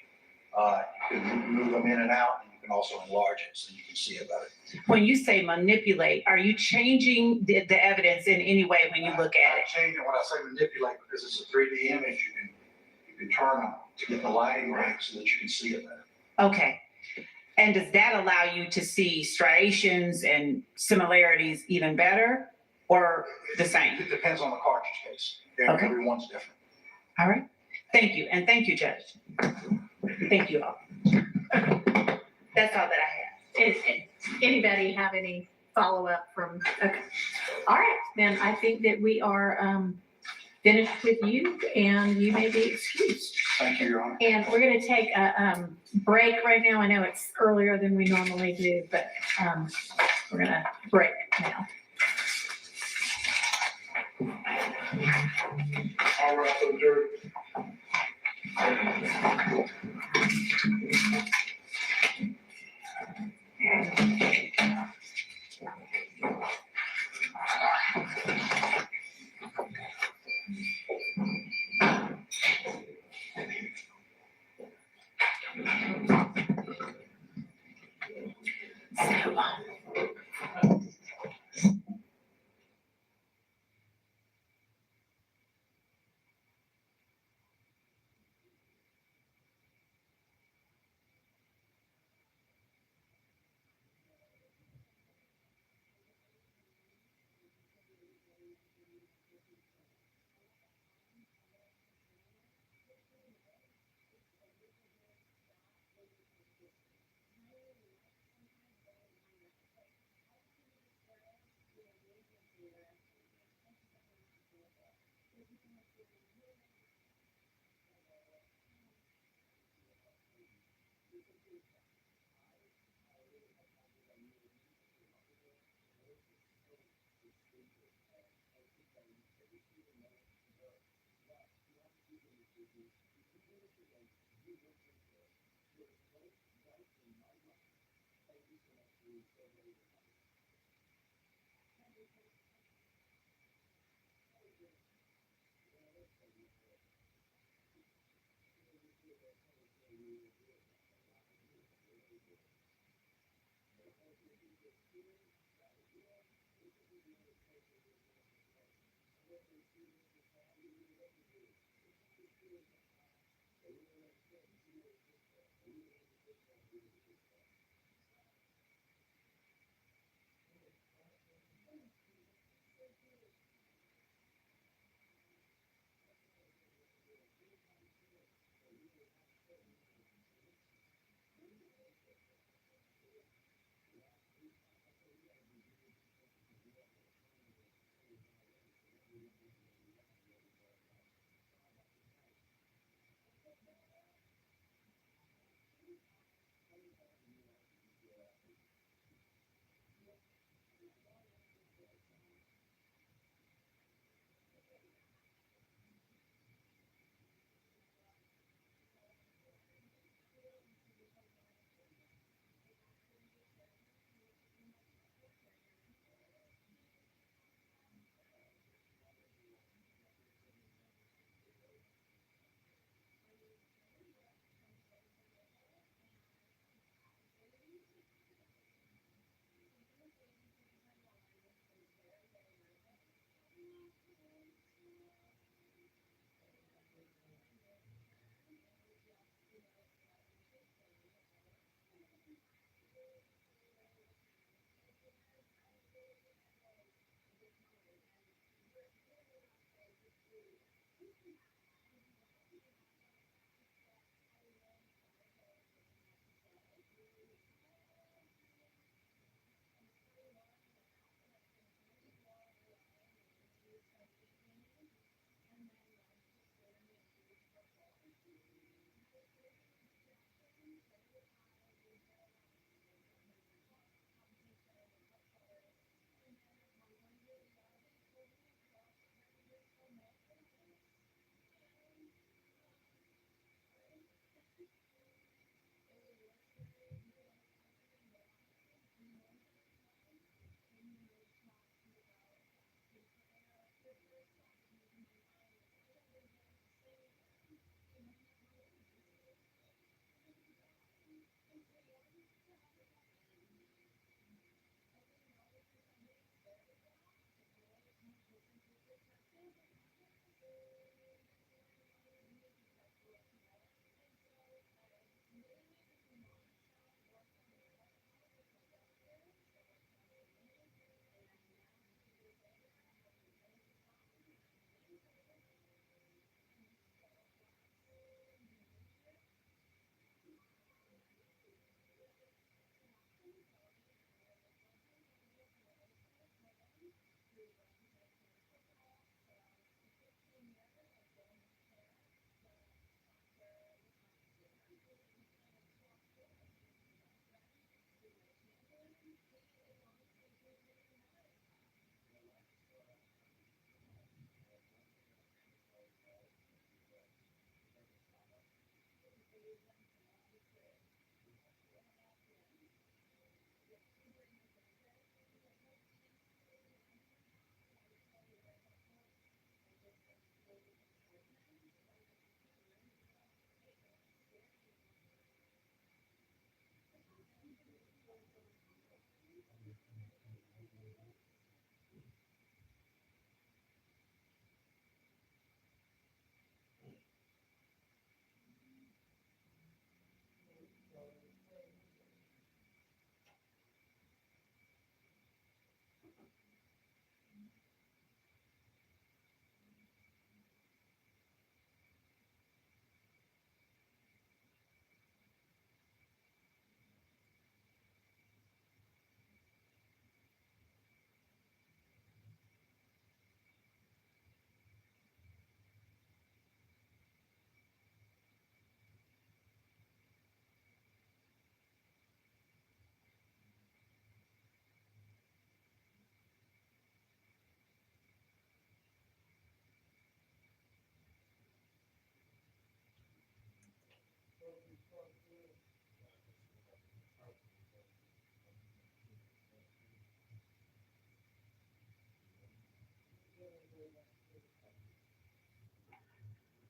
You can move them in and out, and you can also enlarge it so you can see it better. When you say manipulate, are you changing the evidence in any way when you look at it? I change it when I say manipulate because it's a 3D image. You can turn them to get the lighting right so that you can see it better. Okay. And does that allow you to see striations and similarities even better or the same? It depends on the cartridge case. Okay. Everyone's different. All right. Thank you. And thank you, Judge. Thank you all. That's all that I have. Anybody have any follow-up from, okay. All right, then I think that we are finished with you and you may be excused. Thank you, Your Honor. And we're gonna take a break right now. I know it's earlier than we normally do, but we're gonna break now. All right, so Jerry.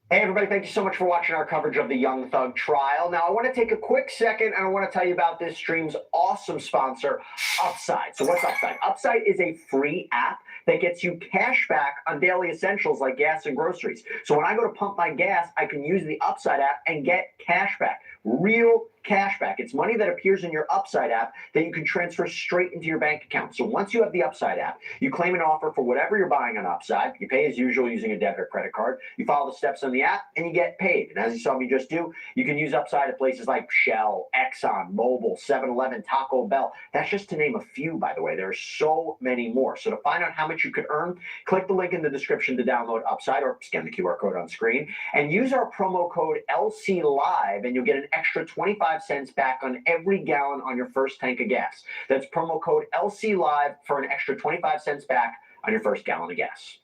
Hey, everybody, thank you so much for watching our coverage of the Young Thug trial. Now, I want to take a quick second and I want to tell you about this stream's awesome sponsor, Upside. So, what's Upside? Upside is a free app that gets you cash back on daily essentials like gas and groceries. So, when I go to pump my gas, I can use the Upside app and get cash back. Real cash back. It's money that appears in your Upside app that you can transfer straight into your bank account. So once you have the Upside app, you claim an offer for whatever you're buying on Upside. You pay as usual using a debit or credit card. You follow the steps on the app and you get paid. And as you saw me just do, you can use Upside at places like Shell, Exxon, Mobil, 7-Eleven, Taco Bell. That's just to name a few, by the way. There are so many more. So to find out how much you could earn, click the link in the description to download Upside or scan the QR code on screen and use our promo code LCLive and you'll get an extra 25 cents back on every gallon on your first tank of gas. That's promo code LCLive for an extra 25 cents back on your first gallon of gas.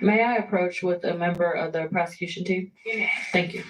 May I approach with a member of the prosecution team? Thank you.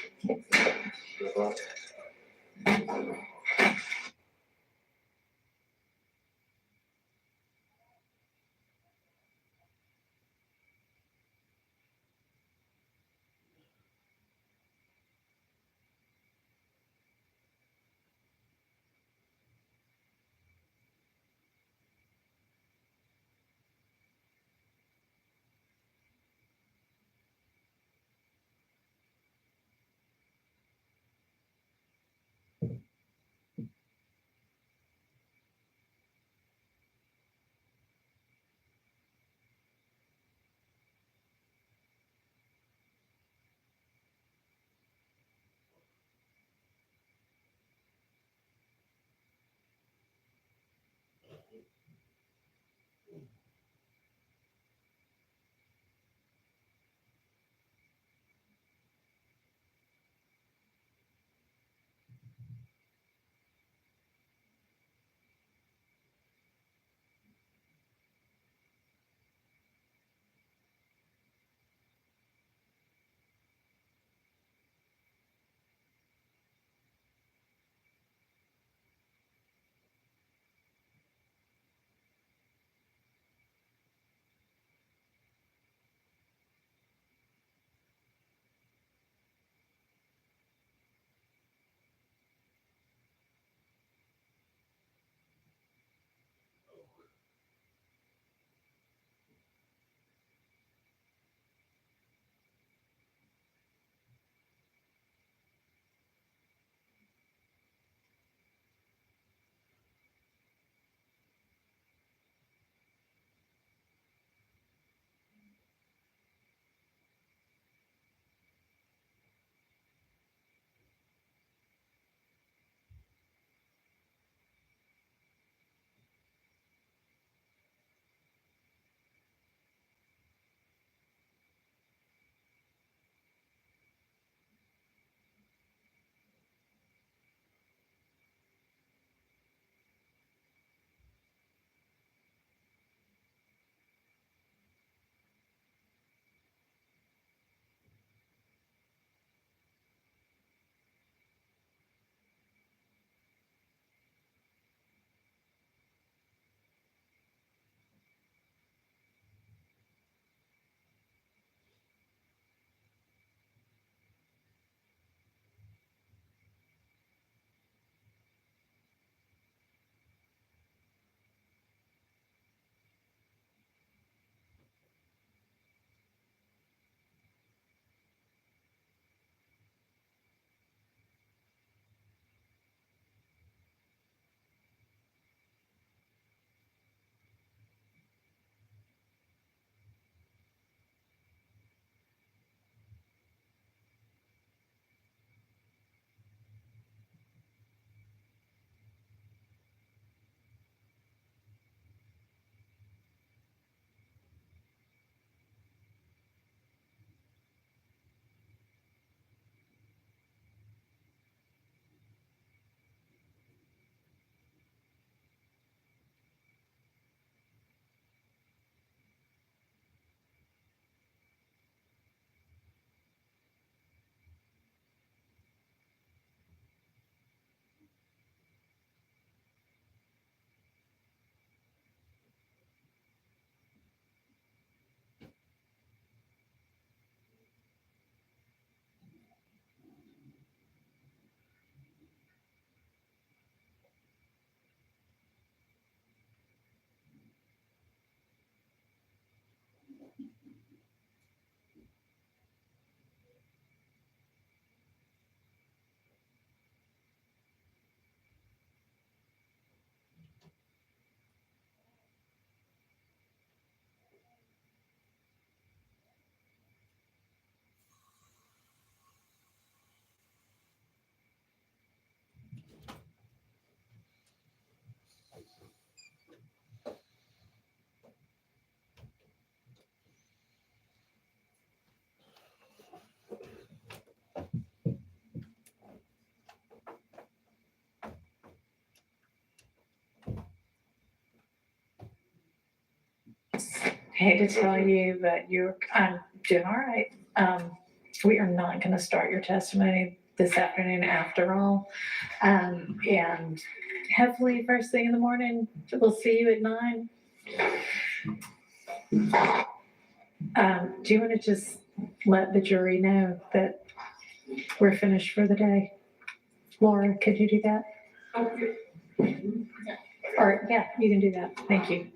hate to tell you, but I'm doing all right. We are not gonna start your testimony this afternoon after all. And hopefully first thing in the morning, we'll see you at 9. Do you wanna just let the jury know that we're finished for the day? Laura, could you do that? Or, yeah, you can do that. Thank you.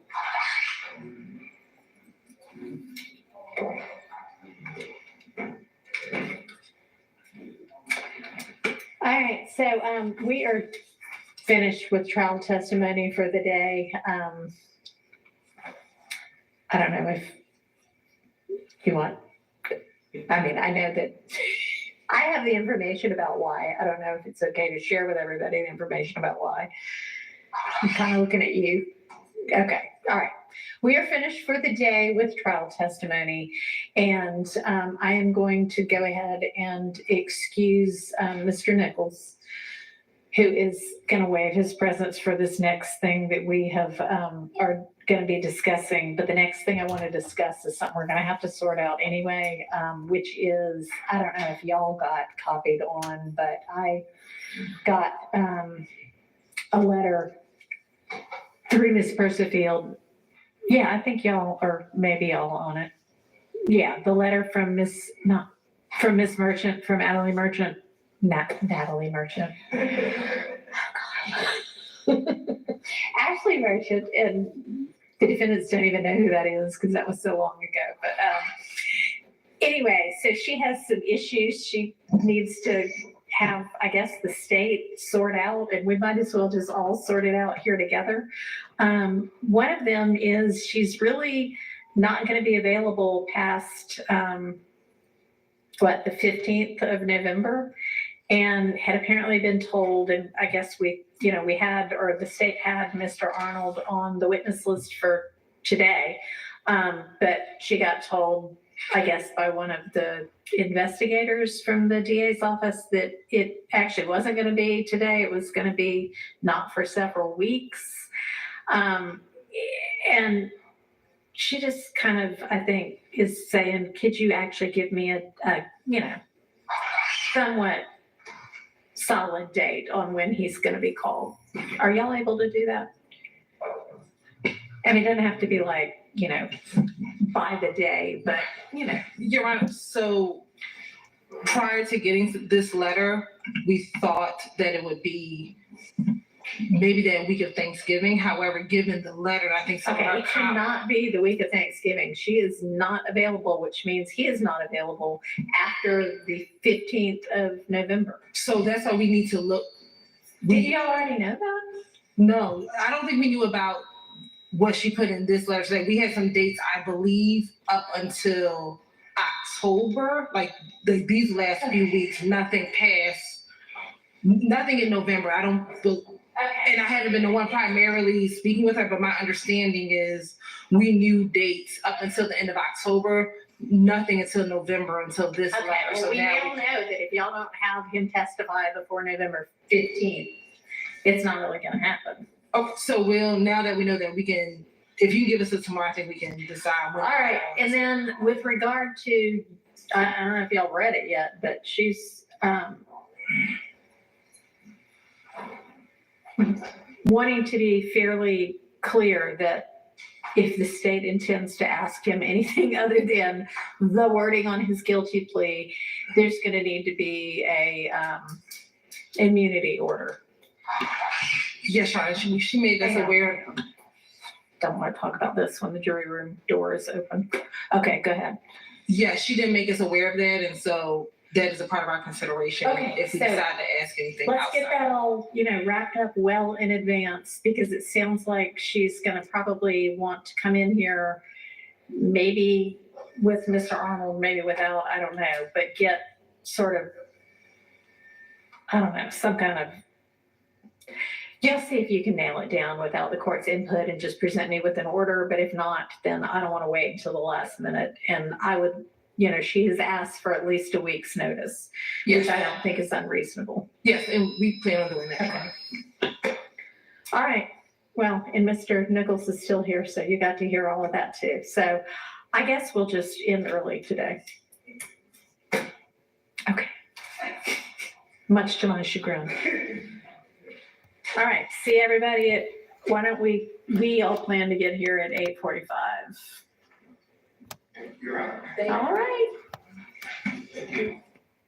All right, so we are finished with trial testimony for the day. I don't know if you want, I mean, I know that I have the information about why. I don't know if it's okay to share with everybody the information about why. I'm kind of looking at you. Okay, all right. We are finished for the day with trial testimony, and I am going to go ahead and excuse Mr. Nichols, who is going to waive his presence for this next thing that we have are going to be discussing. But the next thing I want to discuss is something we're going to have to sort out anyway, which is, I don't know if y'all got copied on, but I got a letter through Miss Persifield. Yeah, I think y'all, or maybe y'all on it. Yeah, the letter from Miss Merchant, from Natalie Merchant. Natalie Merchant. Ashley Merchant, and the defendants don't even know who that is because that was so long ago. But anyway, so she has some issues she needs to have, I guess, the state sort out, and we might as well just all sort it out here together. One of them is she's really not going to be available past, the 15th of November, and had apparently been told, and I guess the state had Mr. Arnold on the witness list for today, but she got told, I guess, by one of the investigators from the DA's office that it actually wasn't going to be today. It was going to be not for several weeks. And she just kind of, I think, is saying, could you actually give me a somewhat solid date on when he's going to be called? Are y'all able to do that? I mean, it doesn't have to be like, by the day, but, Your Honor, so prior to getting this letter, we thought that it would be maybe that week of Thanksgiving. However, given the letter, I think some of okay, our it cannot be the week of Thanksgiving. She is not available, which means he is not available after the 15th of November. So that's why we need to look. Did y'all already know that? No, I don't think we knew about what she put in this letter. So we had some dates, I believe, up until October, like these last few weeks, nothing in November. I don't feel, and I haven't been the one primarily speaking with her, but my understanding is we knew dates up until the end of October, nothing until November, until this Okay, letter. well, So we now now know that if y'all don't have him testify before November 15th, it's not really gonna happen. okay, so now that we know that, we can, if you give us a tomorrow, I think we can decide. All right, and then with regard to, I don't know if y'all read it yet, but she's wanting to be fairly clear that if the state intends to ask him anything other than the wording on his guilty plea, there's gonna need to be a immunity order. Yes, Your Honor, she made us aware. Don't want to talk about this when the jury room door is open. Okay, go ahead. Yeah, she didn't make us aware of that, and so that is a part of our consideration Okay, if we so decide to ask anything Let's outside. get that all, wrapped up well in advance, because it sounds like she's gonna probably want to come in here, maybe with Mr. Arnold, maybe without, I don't know, but get sort of, I don't know, some kind of, you'll see if you can nail it down without the court's input and just present me with an order. But if not, then I don't want to wait until the last minute. And I would, she has asked for at least a week's notice, which I don't think is unreasonable. Yes, and we plan on doing that. Okay. All right. Well, and Mr. Nichols is still here, so you got to hear all of that too. So I guess we'll just end early today. Okay. Much to my chagrin. All right, see everybody at, why don't we all plan to get here at 8:45. You're out. All right.